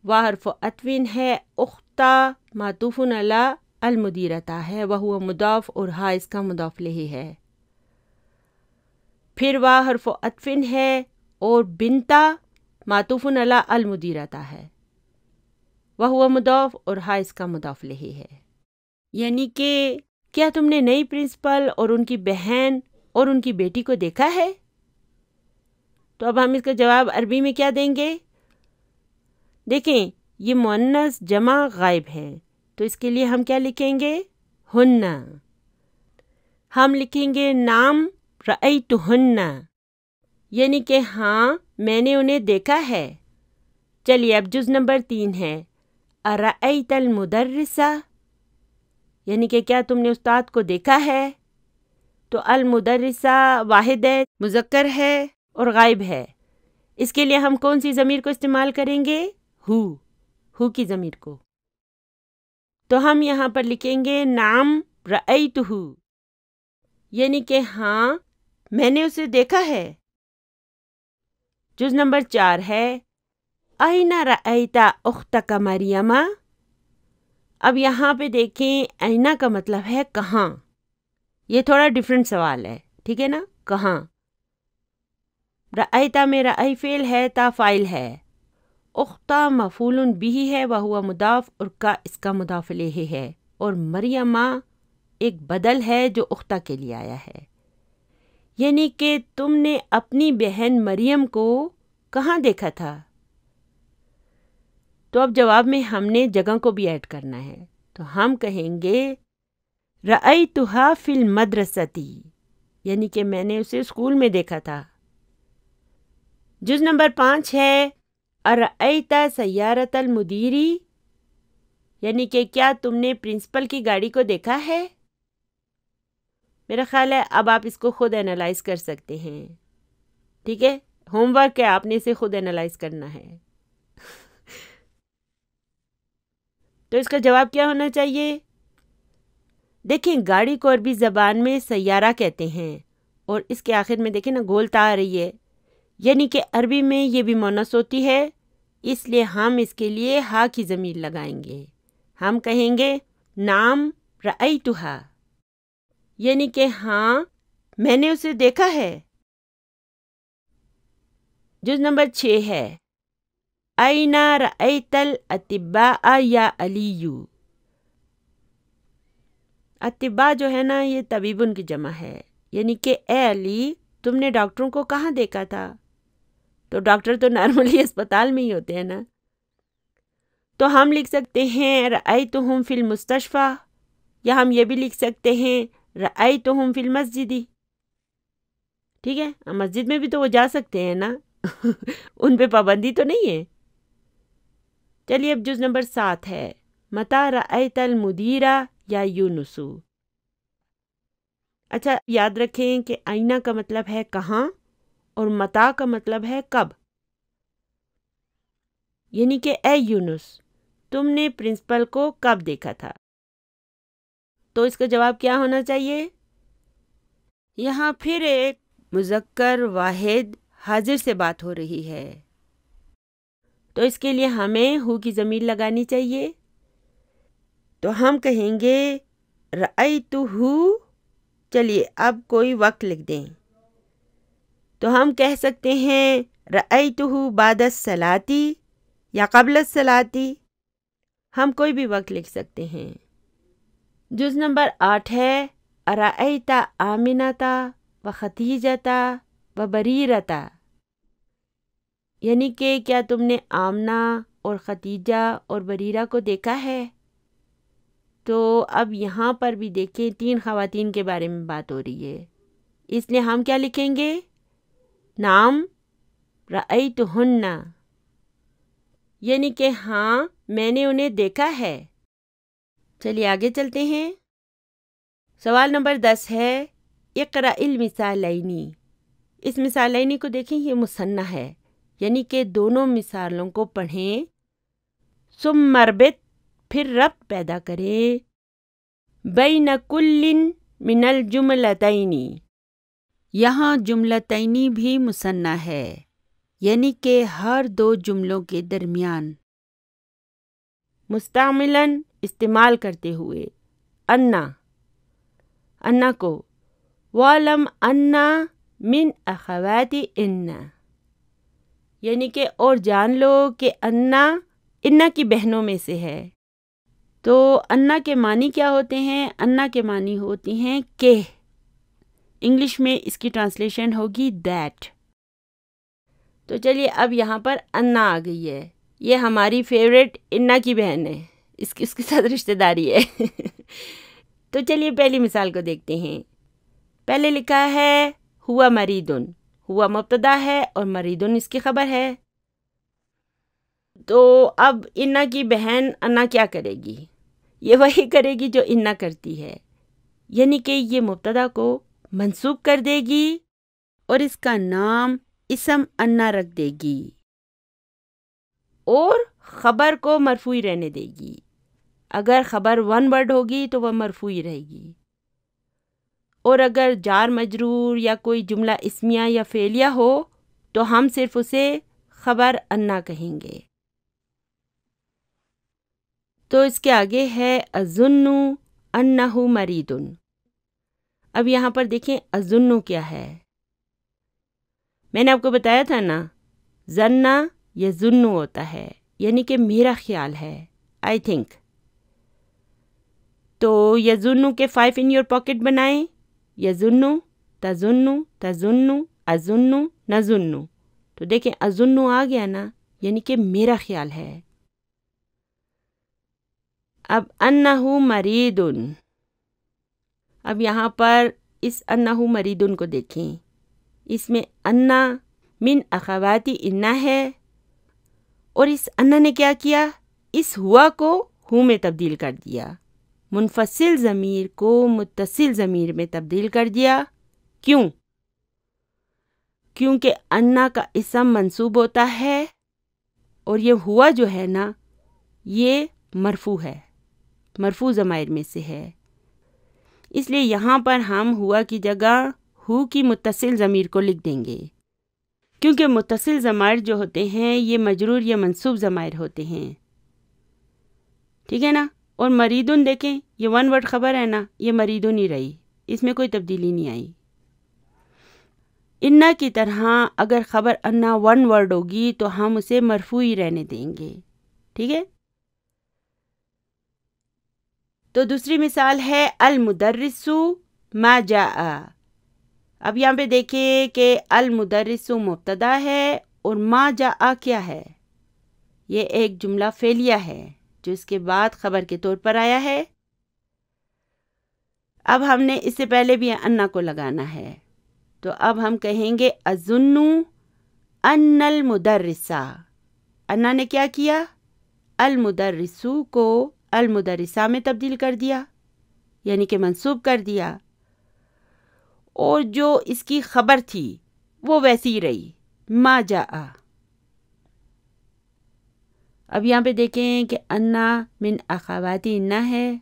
Speaker 1: واو حرف عطف ہے، اختہ معطوف علی المدیرۃ ہے، وہو مضاف، اور ہا اس کا مضاف الیہ ہے، پھر واو حرف عطف ہے اور بنتا معطوف علی المدیرۃ ہے، وہو مضاف، اور ہا اس کا مضاف الیہ ہے۔ یعنی کہ کیا تم نے نئی پرنسپل اور ان کی بہن اور ان کی بیٹی کو دیکھا ہے؟ تو اب ہم اس کا جواب عربی میں کیا دیں گے؟ دیکھیں یہ مؤنث جمع غائب ہے، تو اس کے لیے ہم کیا لکھیں گے؟ ہن۔ ہم لکھیں گے نعم رأیتہن، یعنی کہ ہاں میں نے انہیں دیکھا ہے۔ چلیے اب جز نمبر 3 ہے ارأیت المدرس، یعنی کہ کیا تم نے استاد کو دیکھا ہے؟ تو المدرسہ واحد ہے، مذکر ہے اور غائب ہے، اس کے لیے ہم کون سی ضمیر کو استعمال کریں گے؟ ہو کی ضمیر کو۔ تو ہم یہاں پر لکھیں گے نعم رأیتہ، یعنی کہ ہاں میں نے اسے دیکھا ہے۔ جز نمبر 4 ہے أين رأيت أختك مريم؟ اب یہاں پہ دیکھیں اینہ کا مطلب ہے کہاں. یہ تھوڑا ڈیفرنٹ سوال ہے، ٹھیک ہے نا. کہاں. رأیتا میں رأی فعل ہے، تا فاعل ہے. اختہ مفعول بھی ہے، وہوا مضاف، اور کا اس کا مضاف الیہ ہے. اور مریمہ ایک بدل ہے جو اختہ کے لیے آیا ہے. یعنی کہ تم نے اپنی بہن مریم کو کہاں دیکھا تھا؟ تو اب جواب میں ہم نے جگہ کو بھی ایڈ کرنا ہے. تو ہم کہیں گے رأیتھا فی المدرسۃ، یعنی کہ میں نے اسے اسکول میں دیکھا تھا. جز نمبر 5 ہے ارأیت سیارۃ المدیر، یعنی کہ کیا تم نے پرنسپل کی گاڑی کو دیکھا ہے؟ میرا خیال ہے اب آپ اس کو خود انالائز کر سکتے ہیں. ٹھیک ہے، ہوم ورک ہے، آپ نے اسے خود انالائز کرنا ہے. تو اس کا جواب کیا ہونا چاہیے؟ دیکھیں گاڑی کو عربی زبان میں سیارہ کہتے ہیں، اور اس کے آخر میں دیکھیں نا گول تا آ رہی ہے، یعنی کہ عربی میں یہ بھی مونث ہوتی ہے، اس لیے ہم اس کے لیے ہا کی ضمیر لگائیں گے. ہم کہیں گے نام رأیتھا، یعنی کہ ہاں میں نے اسے دیکھا ہے. جز نمبر 6 ہے این رأیت الاطباء یا علی. اطباء جو ہے نا یہ طبیبن کی جمع ہے، یعنی کہ اے علی تم نے ڈاکٹروں کو کہاں دیکھا تھا؟ تو ڈاکٹر تو نارملی اسپتال میں ہی ہوتے ہیں نا. تو ہم لکھ سکتے ہیں رأیتہم فی المستشفی، یا ہم یہ بھی لکھ سکتے ہیں رأیتہم فی المسجد. ٹھیک ہے، مسجد میں بھی تو وہ جا سکتے ہیں نا. ان پہ پابندی تو نہیں ہے. چلیے اب جز نمبر 7 ہے متی رأیت المدیر یا یونس. اچھا یاد رکھیں کہ آئینہ کا مطلب ہے کہاں، اور متا کا مطلب ہے کب. یعنی کہ اے یونس تم نے پرنسپل کو کب دیکھا تھا؟ تو اس کا جواب کیا ہونا چاہیے؟ یہاں پھر ایک مذکر واحد حاضر سے بات ہو رہی ہے، تو اس کے لیے ہمیں ہو کی ضمیر لگانی چاہیے. تو ہم کہیں گے رأیتہ. چلیے اب کوئی وقت لکھ دیں. تو ہم کہہ سکتے ہیں رأیتہ بعد الصلاۃ یا قبل الصلاۃ. ہم کوئی بھی وقت لکھ سکتے ہیں. جز نمبر 8 ہے ارأیت آمنۃ و خدیجۃ و بریرۃ، یعنی کہ کیا تم نے آمنہ اور خدیجہ اور بریرہ کو دیکھا ہے؟ تو اب یہاں پر بھی دیکھیں 3 خواتین کے بارے میں بات ہو رہی ہے، اس لیے ہم کیا لکھیں گے؟ نام رأیتہن، یعنی کہ ہاں میں نے انہیں دیکھا ہے. چلیے آگے چلتے ہیں. سوال نمبر 10 ہے اقرأ المثالین. اس مثالین کو دیکھیں، یہ مثنیٰ ہے، یعنی کہ دونوں مثالوں کو پڑھیں. ثم اربط، پھر ربط پیدا کریں بین کل من الجملتین. یہاں جملتین بھی مثنیٰ ہے، یعنی کہ ہر 2 جملوں کے درمیان مستعملاً استعمال کرتے ہوئے انا کو وَعْلَمْ أَنَّ مِنْ أَخَوَاتِ إِنَّ، یعنی کہ اور جان لو کہ انا کی بہنوں میں سے ہے. تو انا کے معنی کیا ہوتے ہیں؟ انا کے معنی ہوتی ہیں کہ. انگلش میں اس کی ٹرانسلیشن ہوگی دیٹ. تو چلیے اب یہاں پر انا آ گئی ہے، یہ ہماری فیوریٹ انا کی بہن ہے، اس کے ساتھ رشتہ داری ہے. تو چلیے پہلی مثال کو دیکھتے ہیں. پہلے لکھا ہے ہوا مریدن، ہوا مبتدا ہے اور مریدن اس کی خبر ہے. تو اب انا کی بہن انا کیا کرے گی؟ یہ وہی کرے گی جو انا کرتی ہے، یعنی کہ یہ مبتدا کو منصوب کر دے گی اور اس کا نام اسم انا رکھ دے گی، اور خبر کو مرفوع رہنے دے گی. اگر خبر 1 ورڈ ہوگی تو وہ مرفوع رہے گی، اور اگر جار مجرور یا کوئی جملہ اسمیہ یا فعلیہ ہو تو ہم صرف اسے خبر انا کہیں گے. تو اس کے آگے ہے اظن انہ مریض. اب یہاں پر دیکھیں اظن کیا ہے. میں نے آپ کو بتایا تھا نا ظنّا یظن ہوتا ہے، یعنی کہ میرا خیال ہے، آئی تھنک. تو یظن کے 5 ان یور پاکٹ بنائیں. یظن، تظن، تظن، اظن، نظن. تو دیکھیں اظن آ گیا نا، یعنی کہ میرا خیال ہے. اب انہ مریض. اب یہاں پر اس انہ مریض کو دیکھیں. اس میں انہ من اخواتی انہ ہے، اور اس انہ نے کیا کیا؟ اس ہوا کو ہو میں تبدیل کر دیا، منفصل ضمیر کو متصل ضمیر میں تبدیل کر دیا. کیوں؟ کیونکہ انہ کا اسم منصوب ہوتا ہے، اور یہ ہوا جو ہے نا یہ مرفوع ہے، مرفوع ضمائر میں سے ہے. اس لیے یہاں پر ہم ہوا کی جگہ ہو کی متصل ضمیر کو لکھ دیں گے، کیونکہ متصل ضمائر جو ہوتے ہیں یہ مجرور یا منصوب ضمائر ہوتے ہیں. ٹھیک ہے نا. اور مریدن دیکھیں یہ 1 ورڈ خبر ہے نا، یہ مریدن ہی رہی، اس میں کوئی تبدیلی نہیں آئی. انہ کی طرح اگر خبر انہ 1 ورڈ ہوگی تو ہم اسے مرفوع ہی رہنے دیں گے. ٹھیک ہے. تو دوسری مثال ہے المدرس ما جاء. اب یہاں پہ دیکھیں کہ المدرس مبتدا ہے اور ما جاء کیا ہے؟ یہ ایک جملہ فعلیہ ہے جو اس کے بعد خبر کے طور پر آیا ہے. اب ہم نے اس سے پہلے بھی انہ کو لگانا ہے، تو اب ہم کہیں گے اظن ان المدرسہ. انہ نے کیا کیا؟ المدرسو کو المدرسہ میں تبدیل کر دیا، یعنی کہ منصوب کر دیا، اور جو اس کی خبر تھی وہ ویسی رہی، ما جاء. اب یہاں پہ دیکھیں کہ انہ من اخواتی انہ ہے،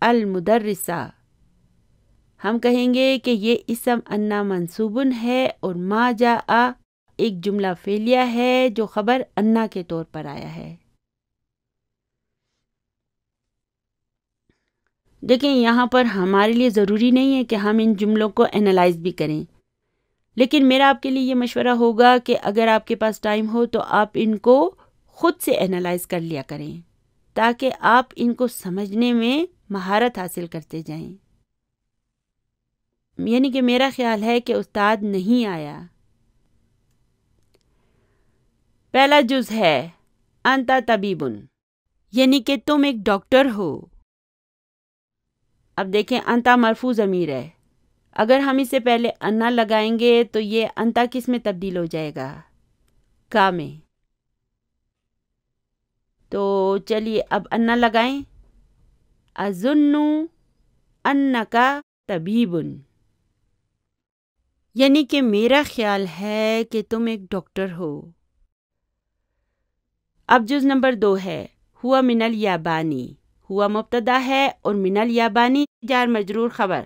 Speaker 1: المدرسہ. ہم کہیں گے کہ یہ اسم انہ منصوبن ہے اور ما جاء ایک جملہ فعلیہ ہے جو خبر انہ کے طور پر آیا ہے. دیکھیں یہاں پر ہمارے لیے ضروری نہیں ہے کہ ہم ان جملوں کو انالائز بھی کریں، لیکن میرا آپ کے لیے یہ مشورہ ہوگا کہ اگر آپ کے پاس ٹائم ہو تو آپ ان کو خود سے انالائز کر لیا کریں، تاکہ آپ ان کو سمجھنے میں مہارت حاصل کرتے جائیں. یعنی کہ میرا خیال ہے کہ استاد نہیں آیا. پہلا جز ہے انتا طبیبن، یعنی کہ تم ایک ڈاکٹر ہو. اب دیکھیں انتا مرفوع ضمیر ہے، اگر ہم اس سے پہلے انہ لگائیں گے تو یہ انتا کس میں تبدیل ہو جائے گا؟ کا میں. تو چلیے اب انہ لگائیں. اظن انکا طبیبن، یعنی کہ میرا خیال ہے کہ تم ایک ڈاکٹر ہو. اب جز نمبر 2 ہے ہوا من الیابانی. ہوا مبتدا ہے اور من الیابانی جار مجرور خبر.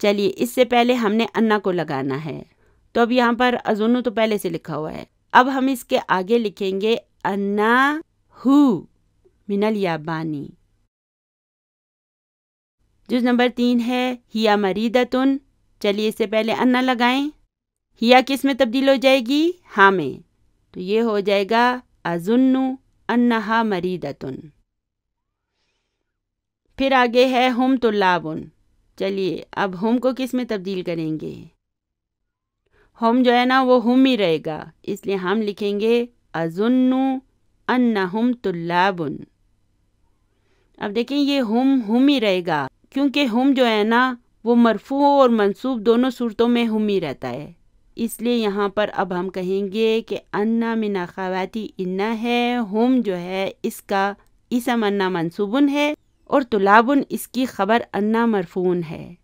Speaker 1: چلیے اس سے پہلے ہم نے انہ کو لگانا ہے، تو اب یہاں پر اظن تو پہلے سے لکھا ہوا ہے، اب ہم اس کے آگے لکھیں گے انہ ہو من الیابانی. جز نمبر 3 ہے ہیا مریدتن. چلیے اس سے پہلے انہ لگائیں. ہیا کس میں تبدیل ہو جائے گی؟ ہاں میں. تو یہ ہو جائے گا اظن انہا مریدتن. پھر آگے ہے ہم طلابن. چلیے اب ہم کو کس میں تبدیل کریں گے؟ ہم جو ہے نا وہ ہم ہی رہے گا، اس لیے ہم لکھیں گے اظن انہم طلابن. اب دیکھیں یہ ہم ہی رہے گا، کیونکہ ہم جو ہے نا وہ مرفوع اور منصوب دونوں صورتوں میں ہم ہی رہتا ہے. اس لیے یہاں پر اب ہم کہیں گے کہ انہ من اخواتی انہ ہے، ہم جو ہے اس کا اسم انہ منصوبن ہے اور طلابن اس کی خبر انہ مرفوعن ہے.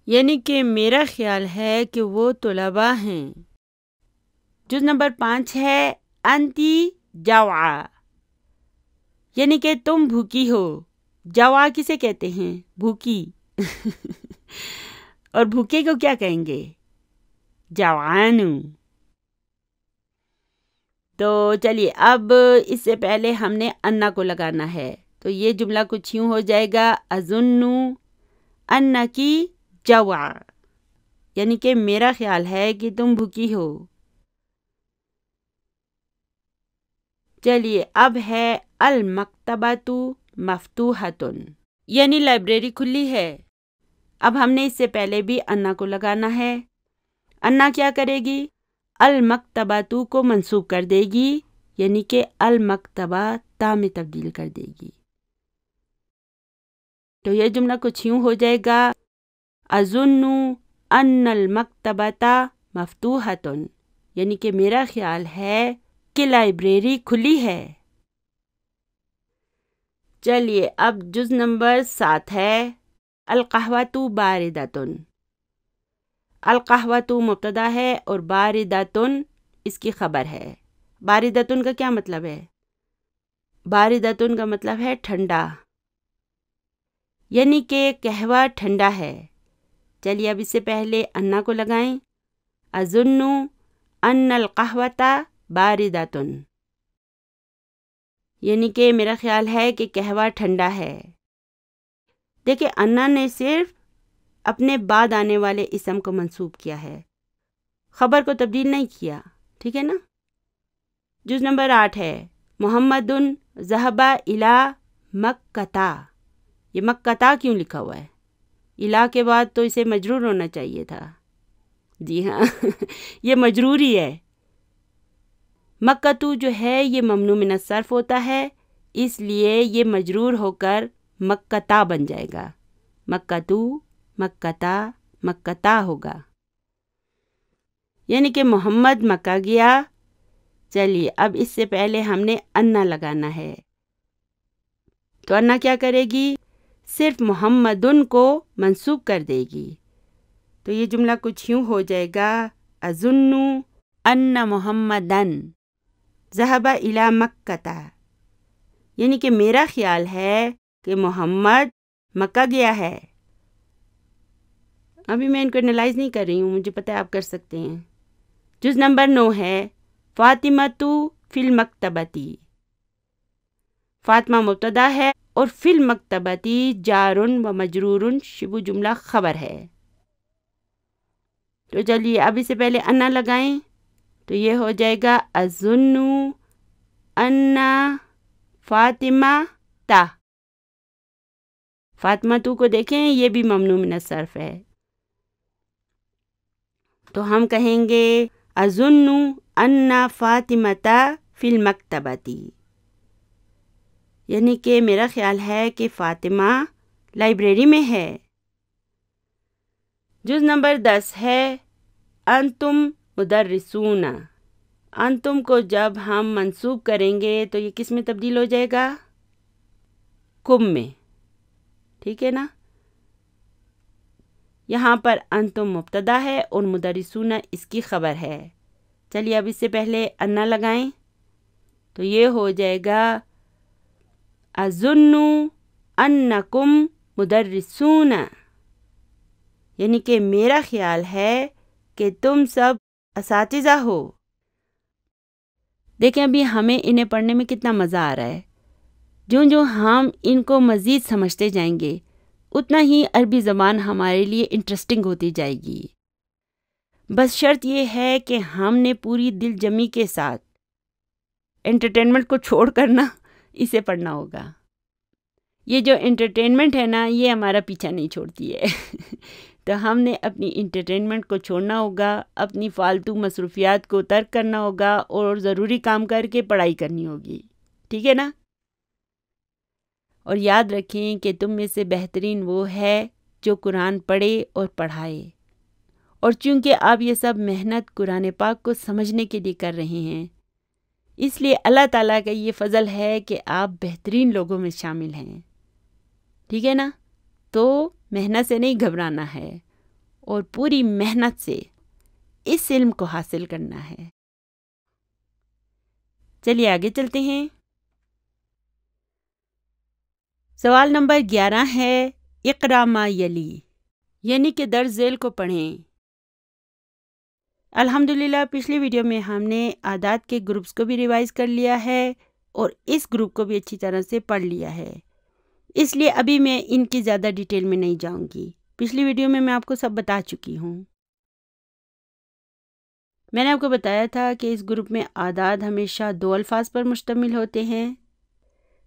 Speaker 1: یعنی کہ میرا خیال ہے کہ وہ طلباء ہیں. جز نمبر 5 ہے انتی جوعا، یعنی کہ تم بھوکی ہو. جوعا کسے کہتے ہیں؟ بھوکی. اور بھوکے کو کیا کہیں گے؟ جوعان. تو چلیے اب اس سے پہلے ہم نے انا کو لگانا ہے، تو یہ جملہ کچھ یوں ہو جائے گا، اظن انکی جوع، یعنی کہ میرا خیال ہے کہ تم بھوکی ہو۔ چلیے اب ہے المکتبۃ مفتوحۃ، یعنی لائبریری کھلی ہے۔ اب ہم نے اس سے پہلے بھی انا کو لگانا ہے۔ انا کیا کرے گی؟ المکتبۃ کو منسوب کر دے گی، یعنی کہ المکتبہ تا میں تبدیل کر دے گی۔ تو یہ جملہ کچھ یوں ہو جائے گا، اظن ان المکتبۃ مفتوحۃ، یعنی کہ میرا خیال ہے کہ لائبریری کھلی ہے۔ چلیے اب جز نمبر 7 ہے، القہوۃ باردۃ۔ القہوۃ مبتدا ہے اور باردۃ اس کی خبر ہے۔ باردۃ کا کیا مطلب ہے؟ باردۃ کا مطلب ہے ٹھنڈا، یعنی کہ قہوہ ٹھنڈا ہے۔ چلیے اب اس سے پہلے انا کو لگائیں، اظن ان القہوۃ باردۃ، یعنی کہ میرا خیال ہے کہ قہوہ ٹھنڈا ہے۔ دیکھیں انا نے صرف اپنے بعد آنے والے اسم کو منسوب کیا ہے، خبر کو تبدیل نہیں کیا، ٹھیک ہے نا؟ جز نمبر 8 ہے، محمد ذهب الى مکہ۔ یہ مکہ کیوں لکھا ہوا ہے؟ الہ کے بعد تو اسے مجرور ہونا چاہیے تھا۔ جی ہاں یہ مجرور ہی ہے۔ مکہ تو جو ہے یہ ممنوع من الصرف ہوتا ہے، اس لیے یہ مجرور ہو کر مکہ بن جائے گا۔ مکہ تو، مکہ، مکہ ہوگا، یعنی کہ محمد مکہ گیا۔ چلیے اب اس سے پہلے ہم نے انا لگانا ہے، تو انا کیا کرے گی؟ صرف محمدن کو منسوب کر دے گی۔ تو یہ جملہ کچھ یوں ہو جائے گا، اظن ان محمدن ذهب الى مکہ، یعنی کہ میرا خیال ہے کہ محمد مکہ گیا ہے۔ ابھی میں ان کو انالائز نہیں کر رہی ہوں، مجھے پتہ ہے آپ کر سکتے ہیں۔ جز نمبر 9 ہے، فاطمۃ فی المکتبۃ۔ فاطمہ مبتدا ہے اور فی المکتبۃ جار و مجرور شبہ جملہ خبر ہے۔ تو چلیے اب اس سے پہلے انا لگائیں، تو یہ ہو جائے گا، اظن ان فاطمہ تا۔ فاطمہ تو کو دیکھیں، یہ بھی ممنوع من الصرف ہے، تو ہم کہیں گے اظن ان فاطمۃ فی المکتبۃ، یعنی کہ میرا خیال ہے کہ فاطمہ لائبریری میں ہے۔ جز نمبر 10 ہے، انتم مدرسون۔ انتم کو جب ہم منسوب کریں گے تو یہ کس میں تبدیل ہو جائے گا؟ کم میں، ٹھیک ہے نا؟ یہاں پر انتم مبتدا ہے اور مدرسون اس کی خبر ہے۔ چلیے اب اس سے پہلے انا لگائیں، تو یہ ہو جائے گا، اظن انکم مدرسون، یعنی کہ میرا خیال ہے کہ تم سب اساتذہ ہو۔ دیکھیں ابھی ہمیں انہیں پڑھنے میں کتنا مزہ آ رہا ہے۔ جو ہم ان کو مزید سمجھتے جائیں گے اتنا ہی عربی زبان ہمارے لیے انٹرسٹنگ ہوتی جائے گی۔ بس شرط یہ ہے کہ ہم نے پوری دل جمی کے ساتھ انٹرٹینمنٹ کو چھوڑ کر نا اسے پڑھنا ہوگا۔ یہ جو انٹرٹینمنٹ ہے نا، یہ ہمارا پیچھا نہیں چھوڑتی ہے تو ہم نے اپنی انٹرٹینمنٹ کو چھوڑنا ہوگا، اپنی فالتو مصروفیات کو ترک کرنا ہوگا اور ضروری کام کر کے پڑھائی کرنی ہوگی، ٹھیک ہے نا؟ اور یاد رکھیں کہ تم میں سے بہترین وہ ہے جو قرآن پڑھے اور پڑھائے، اور چونکہ آپ یہ سب محنت قرآن پاک کو سمجھنے کے لیے کر رہے ہیں، اس لیے اللہ تعالیٰ کا یہ فضل ہے کہ آپ بہترین لوگوں میں شامل ہیں، ٹھیک ہے نا؟ تو محنت سے نہیں گھبرانا ہے اور پوری محنت سے اس علم کو حاصل کرنا ہے۔ چلیے آگے چلتے ہیں۔ سوال نمبر 11 ہے، اقرا ما یلی، یعنی کہ درج ذیل کو پڑھیں۔ الحمدللہ پچھلی ویڈیو میں ہم نے اعداد کے گروپس کو بھی ریوائز کر لیا ہے اور اس گروپ کو بھی اچھی طرح سے پڑھ لیا ہے، اس لیے ابھی میں ان کی زیادہ ڈیٹیل میں نہیں جاؤں گی۔ پچھلی ویڈیو میں آپ کو سب بتا چکی ہوں۔ میں نے آپ کو بتایا تھا کہ اس گروپ میں اعداد ہمیشہ 2 الفاظ پر مشتمل ہوتے ہیں،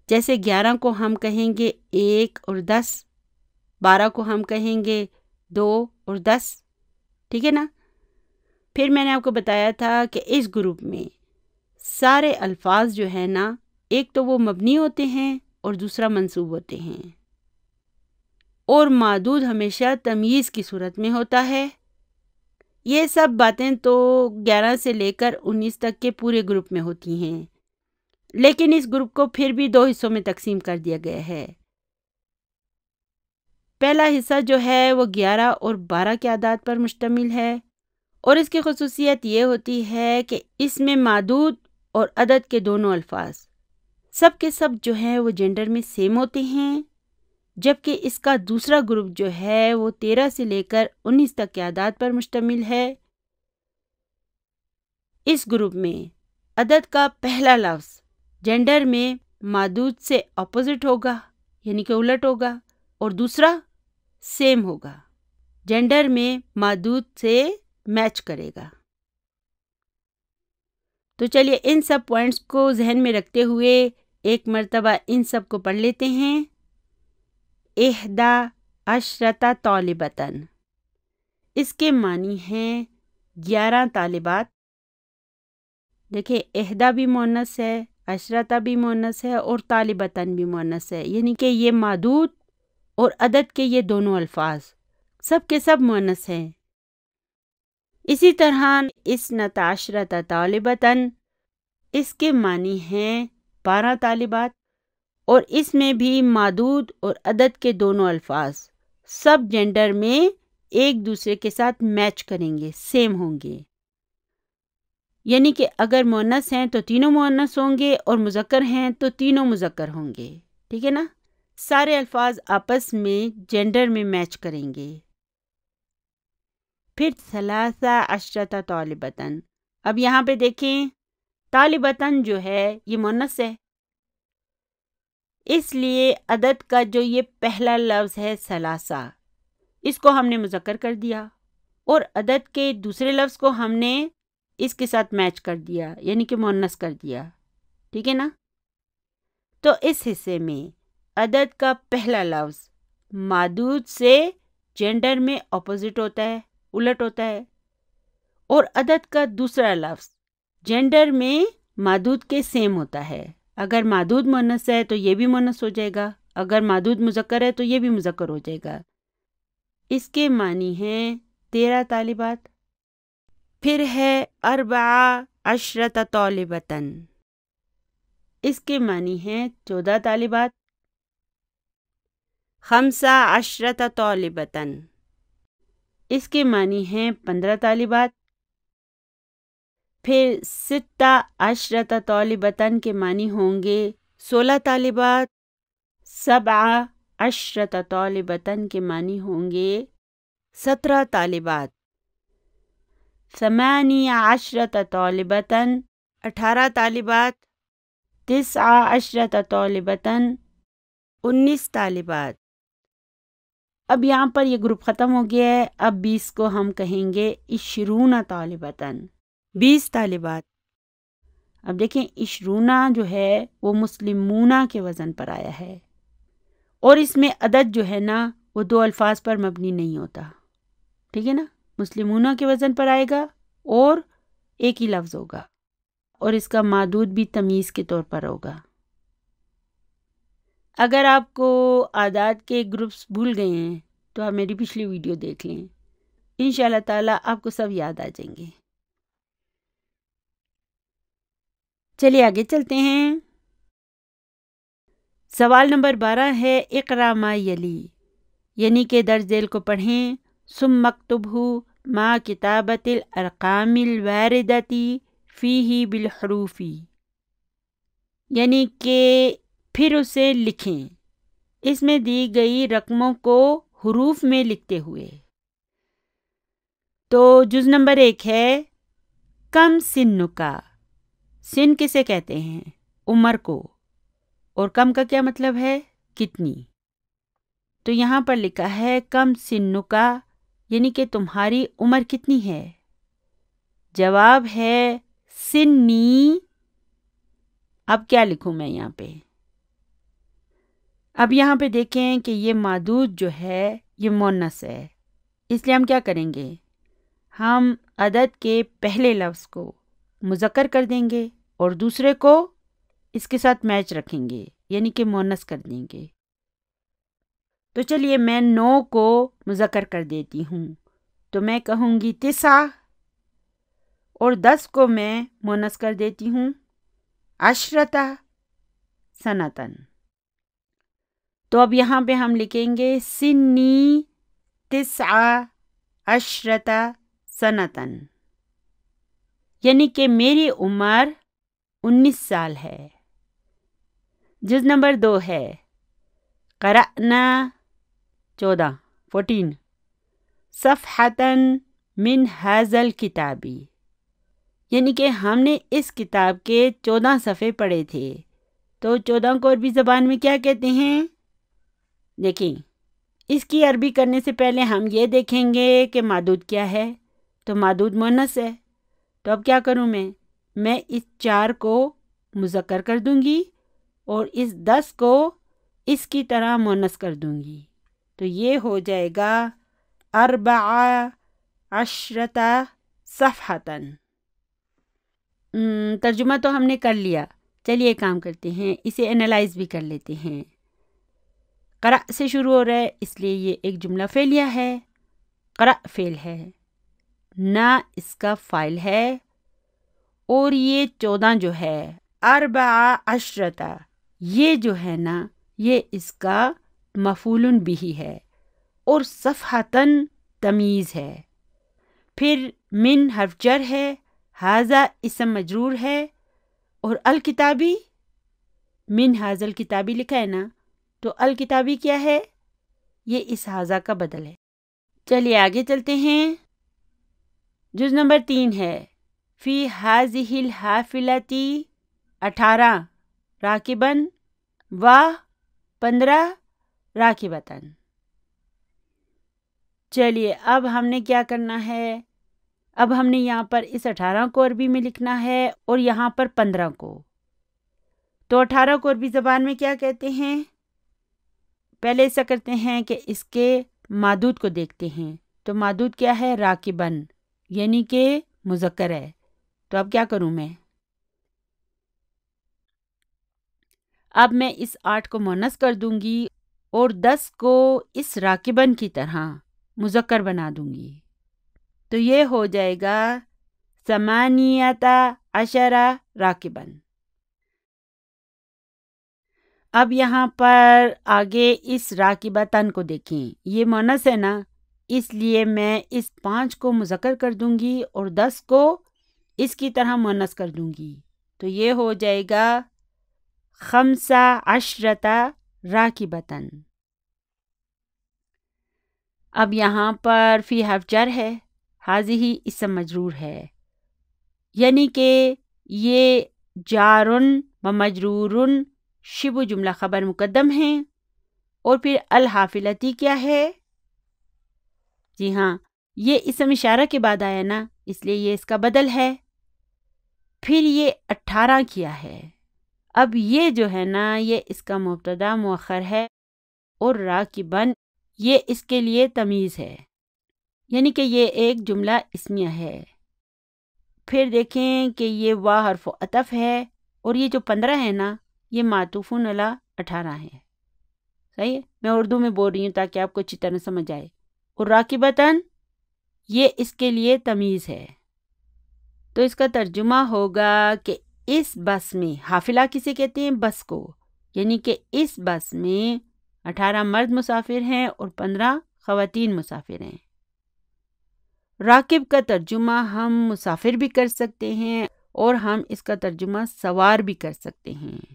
Speaker 1: جیسے 11 کو ہم کہیں گے 1 اور 10، 12 کو ہم کہیں گے 2 اور 10، ٹھیک ہے نا؟ پھر میں نے آپ کو بتایا تھا کہ اس گروپ میں سارے الفاظ جو ہے نا، ایک تو وہ مبنی ہوتے ہیں اور دوسرا منصوب ہوتے ہیں، اور معدود ہمیشہ تمییز کی صورت میں ہوتا ہے۔ یہ سب باتیں تو 11 سے لے کر 19 تک کے پورے گروپ میں ہوتی ہیں، لیکن اس گروپ کو پھر بھی 2 حصوں میں تقسیم کر دیا گیا ہے۔ پہلا حصہ جو ہے وہ 11 اور 12 کے اعداد پر مشتمل ہے، اور اس کی خصوصیت یہ ہوتی ہے کہ اس میں معدود اور عدد کے دونوں الفاظ سب کے سب جو ہیں وہ جینڈر میں سیم ہوتے ہیں، جبکہ اس کا دوسرا گروپ جو ہے وہ 13 سے لے کر 19 تک کے اعداد پر مشتمل ہے۔ اس گروپ میں عدد کا پہلا لفظ جینڈر میں معدود سے اپوزٹ ہوگا، یعنی کہ الٹ ہوگا، اور دوسرا سیم ہوگا، جینڈر میں معدود سے میچ کرے گا۔ تو چلیے ان سب پوائنٹس کو ذہن میں رکھتے ہوئے ایک مرتبہ ان سب کو پڑھ لیتے ہیں۔ 11 طالبتاً، اس کے معنی ہیں 11 طالبات۔ دیکھیں 11 بھی مؤنث ہے، 10 بھی مؤنث ہے، اور طالبتاً بھی مؤنث ہے، یعنی کہ یہ معدود اور عدد کے یہ دونوں الفاظ سب کے سب مؤنث ہیں۔ اسی طرح 12 طالبتاً، اس کے معنی ہیں 12 طالبات، اور اس میں بھی معدود اور عدد کے دونوں الفاظ سب جینڈر میں ایک دوسرے کے ساتھ میچ کریں گے، سیم ہوں گے، یعنی کہ اگر مؤنث ہیں تو تینوں مؤنث ہوں گے، اور مذکر ہیں تو تینوں مذکر ہوں گے، ٹھیک ہے نا؟ سارے الفاظ آپس میں جینڈر میں میچ کریں گے۔ پھر 13 طالبتاً، اب یہاں پہ دیکھیں طالبتاً جو ہے یہ مؤنث ہے، اس لیے عدد کا جو یہ پہلا لفظ ہے 13، اس کو ہم نے مذکر کر دیا، اور عدد کے دوسرے لفظ کو ہم نے اس کے ساتھ میچ کر دیا، یعنی کہ مؤنث کر دیا، ٹھیک ہے نا؟ تو اس حصے میں عدد کا پہلا لفظ معدود سے جینڈر میں اپوزٹ ہوتا ہے، الٹ ہوتا ہے، اور عدد کا دوسرا لفظ جینڈر میں معدود کے سیم ہوتا ہے۔ اگر معدود مؤنث ہے تو یہ بھی مؤنث ہو جائے گا، اگر معدود مذکر ہے تو یہ بھی مذکر ہو جائے گا۔ اس کے معنی ہیں 13 طالبات۔ پھر ہے 14 طالبتاً، اس کے معنی ہیں 14 طالبات۔ 15 طالبتاً، اس کے معنی ہیں 15 طالبات۔ پھر 16 طالبتاً کے معنی ہوں گے 16 طالبات۔ 17 طالبتاً کے معنی ہوں گے 17 طالبات۔ 18 طالبتاً، 18 طالبات۔ 19 طالبتاً، 19 طالبات۔ اب یہاں پر یہ گروپ ختم ہو گیا ہے، اب 20 کو ہم کہیں گے 20 طالبتاً، 20 طالبات۔ اب دیکھیں 20 جو ہے وہ مسلمونہ کے وزن پر آیا ہے، اور اس میں عدد جو ہے نا وہ 2 الفاظ پر مبنی نہیں ہوتا، ٹھیک ہے نا؟ مسلمونہ کے وزن پر آئے گا اور ایک ہی لفظ ہوگا، اور اس کا معدود بھی تمیز کے طور پر ہوگا۔ اگر آپ کو اعداد کے گروپس بھول گئے ہیں تو آپ میری پچھلی ویڈیو دیکھ لیں، انشاءاللہ تعالیٰ آپ کو سب یاد آ جائیں گے۔ چلیے آگے چلتے ہیں۔ سوال نمبر 12 ہے اقرا ما یلی، یعنی کہ درج ذیل کو پڑھیں، ثم اکتبہ ما کتابت الارقام الواردتی فیہ بالحروف، یعنی کہ پھر اسے لکھیں اس میں دی گئی رقموں کو حروف میں لکھتے ہوئے۔ تو جز نمبر 1 ہے کم سنکا، سن کسے کہتے ہیں؟ عمر کو، اور کم کا کیا مطلب ہے؟ کتنی. تو یہاں پر لکھا ہے کم سنکا، یعنی کہ تمہاری عمر کتنی ہے. جواب ہے سنی. اب کیا لکھوں میں یہاں پہ؟ اب یہاں پہ دیکھیں کہ یہ مادود جو ہے یہ مونس ہے، اس لیے ہم کیا کریں گے؟ ہم عدد کے پہلے لفظ کو مذکر کر دیں گے اور دوسرے کو اس کے ساتھ میچ رکھیں گے، یعنی کہ مونس کر دیں گے. تو چلیے میں 9 کو مذکر کر دیتی ہوں، تو میں کہوں گی 9، اور 10 کو میں مونس کر دیتی ہوں 10 سنتن. تو اب یہاں پہ ہم لکھیں گے سنی 19 سنتن، یعنی کہ میری عمر 19 سال ہے. جز نمبر 2 ہے قرأنا 14 صفحة من هذا الكتاب، یعنی کہ ہم نے اس کتاب کے 14 صفحے پڑھے تھے. تو 14 کو عربی زبان میں کیا کہتے ہیں؟ دیکھیں، اس کی عربی کرنے سے پہلے ہم یہ دیکھیں گے کہ مادود کیا ہے. تو مادود مونس ہے. تو اب کیا کروں میں اس 4 کو مذکر کر دوں گی اور اس 10 کو اس کی طرح مونس کر دوں گی. تو یہ ہو جائے گا 14 صفحتاً. ترجمہ تو ہم نے کر لیا. چلیے ایک کام کرتے ہیں، اسے انالائز بھی کر لیتے ہیں. قرأ سے شروع ہو رہا ہے، اس لیے یہ ایک جملہ فعلیہ ہے. قرأ فعل ہے، نہ اس کا فاعل ہے، اور یہ 14 جو ہے 14 یہ جو ہے نا یہ اس کا مفعول بہ ہے، اور صفحتاً تمیز ہے. پھر من حرف جر ہے، ھذا اسم مجرور ہے، اور الکتابی من ھذا الکتابی لکھا ہے نا، تو الکتابی کیا ہے؟ یہ اس ھذا کا بدل ہے. چلیے آگے چلتے ہیں. جز نمبر 3 ہے فی ھذہ الحافلۃ 18 راکباً و 15 راکبتاً. چلیے اب ہم نے کیا کرنا ہے؟ اب ہم نے یہاں پر اس 18 کو عربی میں لکھنا ہے اور یہاں پر 15 کو. تو 18 کو عربی زبان میں کیا کہتے ہیں؟ پہلے ایسا کرتے ہیں کہ اس کے مادود کو دیکھتے ہیں. تو مادود کیا ہے؟ راکباً، یعنی کہ مذکر ہے. تو اب کیا کروں میں؟ اب میں اس 8 کو مونس کر دوں گی اور 10 کو اس راکباً کی طرح مذکر بنا دوں گی. تو یہ ہو جائے گا 18 راکباً. اب یہاں پر آگے اس راکبتاً کو دیکھیں، یہ مونس ہے نا، اس لیے میں اس 5 کو مذکر کر دوں گی اور 10 کو اس کی طرح مونس کر دوں گی. تو یہ ہو جائے گا 15 راکبتاً. اب یہاں پر فی حرف جر ہے، ھذہ اسم مجرور ہے، یعنی کہ یہ جارن و مجرورن شبہ جملہ خبر مقدم ہیں. اور پھر الحافلتی کیا ہے؟ جی ہاں، یہ اسم اشارہ کے بعد آیا نا، اس لیے یہ اس کا بدل ہے. پھر یہ 18 کیا ہے؟ اب یہ جو ہے نا یہ اس کا مبتدا مؤخر ہے، اور راکباً یہ اس کے لیے تمیز ہے، یعنی کہ یہ ایک جملہ اسمیہ ہے. پھر دیکھیں کہ یہ وا حرف عطف ہے، اور یہ جو 15 ہے نا یہ معطوف علی 18 ہے. صحیح ہے، میں اردو میں بول رہی ہوں تاکہ آپ کو اچھی طرح سمجھ آئے. اور راکبتاً یہ اس کے لیے تمیز ہے. تو اس کا ترجمہ ہوگا کہ اس بس میں، حافلہ کسے کہتے ہیں؟ بس کو، یعنی کہ اس بس میں 18 مرد مسافر ہیں اور 15 خواتین مسافر ہیں. راکب کا ترجمہ ہم مسافر بھی کر سکتے ہیں اور ہم اس کا ترجمہ سوار بھی کر سکتے ہیں.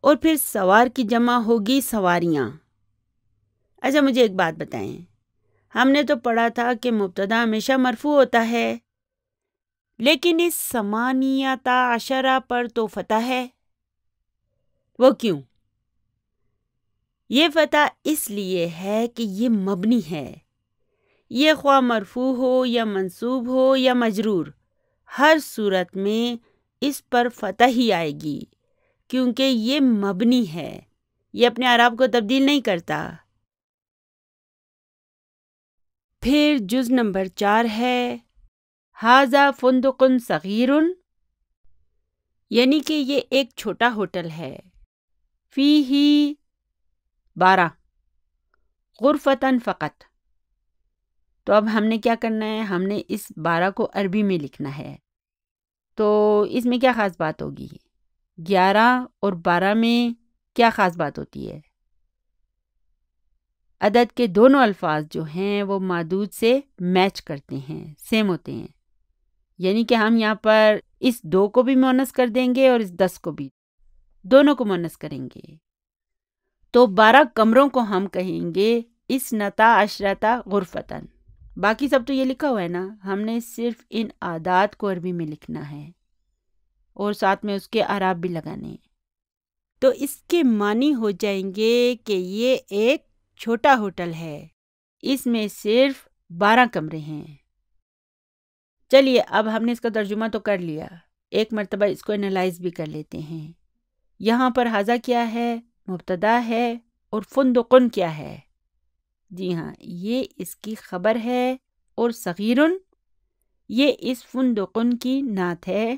Speaker 1: اور پھر سوار کی جمع ہوگی سواریاں. اچھا مجھے ایک بات بتائیں، ہم نے تو پڑھا تھا کہ مبتدا ہمیشہ مرفوع ہوتا ہے، لیکن اس 18 پر تو فتح ہے، وہ کیوں؟ یہ فتح اس لیے ہے کہ یہ مبنی ہے، یہ خواہ مرفوع ہو یا منصوب ہو یا مجرور، ہر صورت میں اس پر فتح ہی آئے گی، کیونکہ یہ مبنی ہے، یہ اپنے اعراب کو تبدیل نہیں کرتا۔ پھر جز نمبر 4 ہے ھذا فندق صغیر، یعنی کہ یہ ایک چھوٹا ہوٹل ہے، فیہ 12 غرفتن فقط۔ تو اب ہم نے کیا کرنا ہے، ہم نے اس 12 کو عربی میں لکھنا ہے۔ تو اس میں کیا خاص بات ہوگی؟ 11 اور 12 میں کیا خاص بات ہوتی ہے؟ عدد کے دونوں الفاظ جو ہیں وہ معدود سے میچ کرتے ہیں، سیم ہوتے ہیں، یعنی کہ ہم یہاں پر اس 2 کو بھی مؤنث کر دیں گے اور اس 10 کو بھی، دونوں کو مؤنث کریں گے۔ تو 12 کمروں کو ہم کہیں گے 12 غرفتن۔ باقی سب تو یہ لکھا ہوا ہے نا، ہم نے صرف ان اعداد کو عربی میں لکھنا ہے اور ساتھ میں اس کے اعراب بھی لگانے ہیں۔ تو اس کے معنی ہو جائیں گے کہ یہ ایک چھوٹا ہوٹل ہے، اس میں صرف 12 کمرے ہیں۔ چلیے اب ہم نے اس کا ترجمہ تو کر لیا، ایک مرتبہ اس کو انالائز بھی کر لیتے ہیں۔ یہاں پر ھذا کیا ہے؟ مبتدا ہے، اور فندقن کیا ہے؟ جی ہاں، یہ اس کی خبر ہے، اور صغیرن یہ اس فندقن کی نعت ہے۔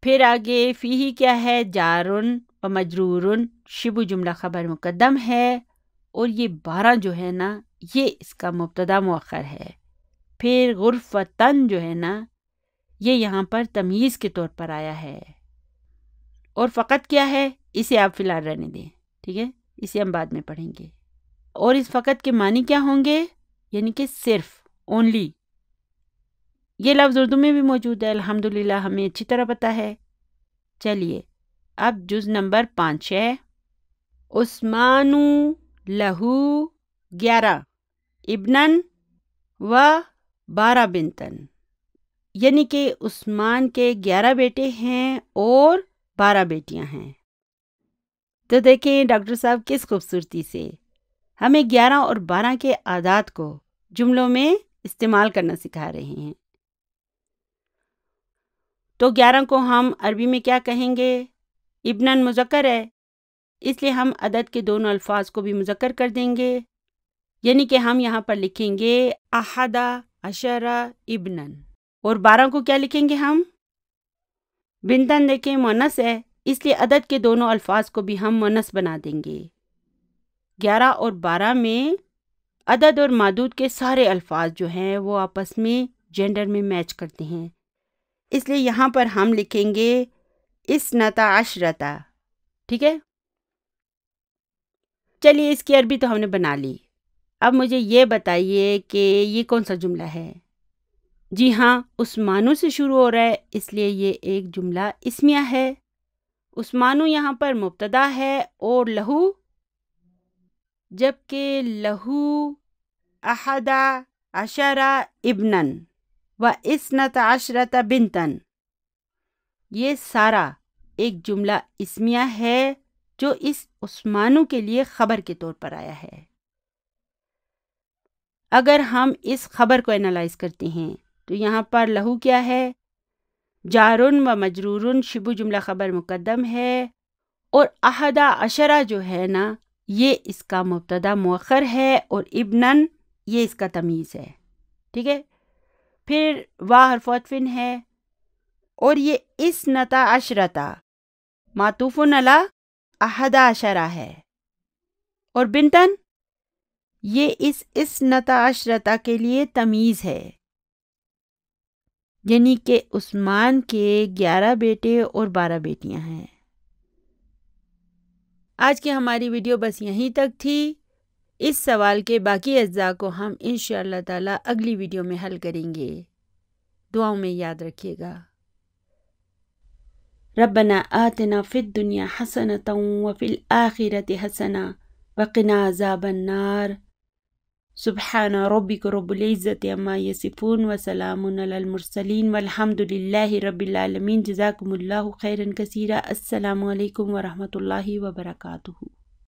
Speaker 1: پھر آگے فیہ کیا ہے؟ جارن و مجرورن، شبہ جملہ خبر مقدم ہے، اور یہ 12 جو ہے نا یہ اس کا مبتدا مؤخر ہے۔ پھر غرفتن جو ہے نا یہ یہاں پر تمییز کے طور پر آیا ہے، اور فقط کیا ہے؟ اسے آپ فی الحال رہنے دیں، ٹھیک ہے، اسے ہم بعد میں پڑھیں گے۔ اور اس فقط کے معنی کیا ہوں گے؟ یعنی کہ صرف، اونلی۔ یہ لفظ اردو میں بھی موجود ہے، الحمدللہ ہمیں اچھی طرح پتہ ہے۔ چلیے اب جز نمبر 5 ہے عثمان لہو 11 ابنن و 12 بنتن، یعنی کہ عثمان کے 11 بیٹے ہیں اور 12 بیٹیاں ہیں۔ تو دیکھیں ڈاکٹر صاحب کس خوبصورتی سے ہمیں 11 اور 12 کے اعداد کو جملوں میں استعمال کرنا سکھا رہے ہیں۔ تو 11 کو ہم عربی میں کیا کہیں گے؟ ابنن مذکر ہے، اس لیے ہم عدد کے دونوں الفاظ کو بھی مذکر کر دیں گے، یعنی کہ ہم یہاں پر لکھیں گے 11 ابنن، اور 12 کو کیا لکھیں گے ہم؟ بنتن۔ دیکھیں مؤنث ہے، اس لیے عدد کے دونوں الفاظ کو بھی ہم مؤنث بنا دیں گے۔ 11 اور 12 میں عدد اور معدود کے سارے الفاظ جو ہیں وہ آپس میں جینڈر میں میچ کرتے ہیں، اس لیے یہاں پر ہم لکھیں گے 12، ٹھیک ہے۔ چلیے اس کی عربی تو ہم نے بنا لی، اب مجھے یہ بتائیے کہ یہ کون سا جملہ ہے؟ جی ہاں، عثمانو سے شروع ہو رہا ہے، اس لیے یہ ایک جملہ اسمیہ ہے۔ عثمانو یہاں پر مبتدا ہے، اور لہو، جبکہ لہو 11 ابنن و 12 بنتن، یہ سارا ایک جملہ اسمیہ ہے جو اس عثمانو کے لیے خبر کے طور پر آیا ہے۔ اگر ہم اس خبر کو انالائز کرتے ہیں تو یہاں پر لہو کیا ہے؟ جارن و مجرورن، شبہ جملہ خبر مقدم ہے، اور 11 جو ہے نا یہ اس کا مبتدا مؤخر ہے، اور ابنن یہ اس کا تمییز ہے، ٹھیک ہے۔ پھر واو حرف عطف ہے، اور یہ 12 معطوف علی 11 ہے، اور بنتن یہ اس 12 کے لیے تمییز ہے، یعنی کہ عثمان کے 11 بیٹے اور 12 بیٹیاں ہیں۔ آج کی ہماری ویڈیو بس یہیں تک تھی۔ اس سوال کے باقی اجزاء کو ہم انشاءاللہ تعالی اگلی ویڈیو میں حل کریں گے۔ دعاؤں میں یاد رکھیے گا۔ ربنا آتنا فی الدنیا حسنۃ وفی الآخرۃ حسنۃ وقنا عذاب النار۔ سبحان ربک رب العزت عما یصفون وسلام علی المرسلین والحمد للہ رب العالمین. جزاکم اللہ خیرا کثیرا. السلام علیکم ورحمۃ اللہ وبرکاتہ.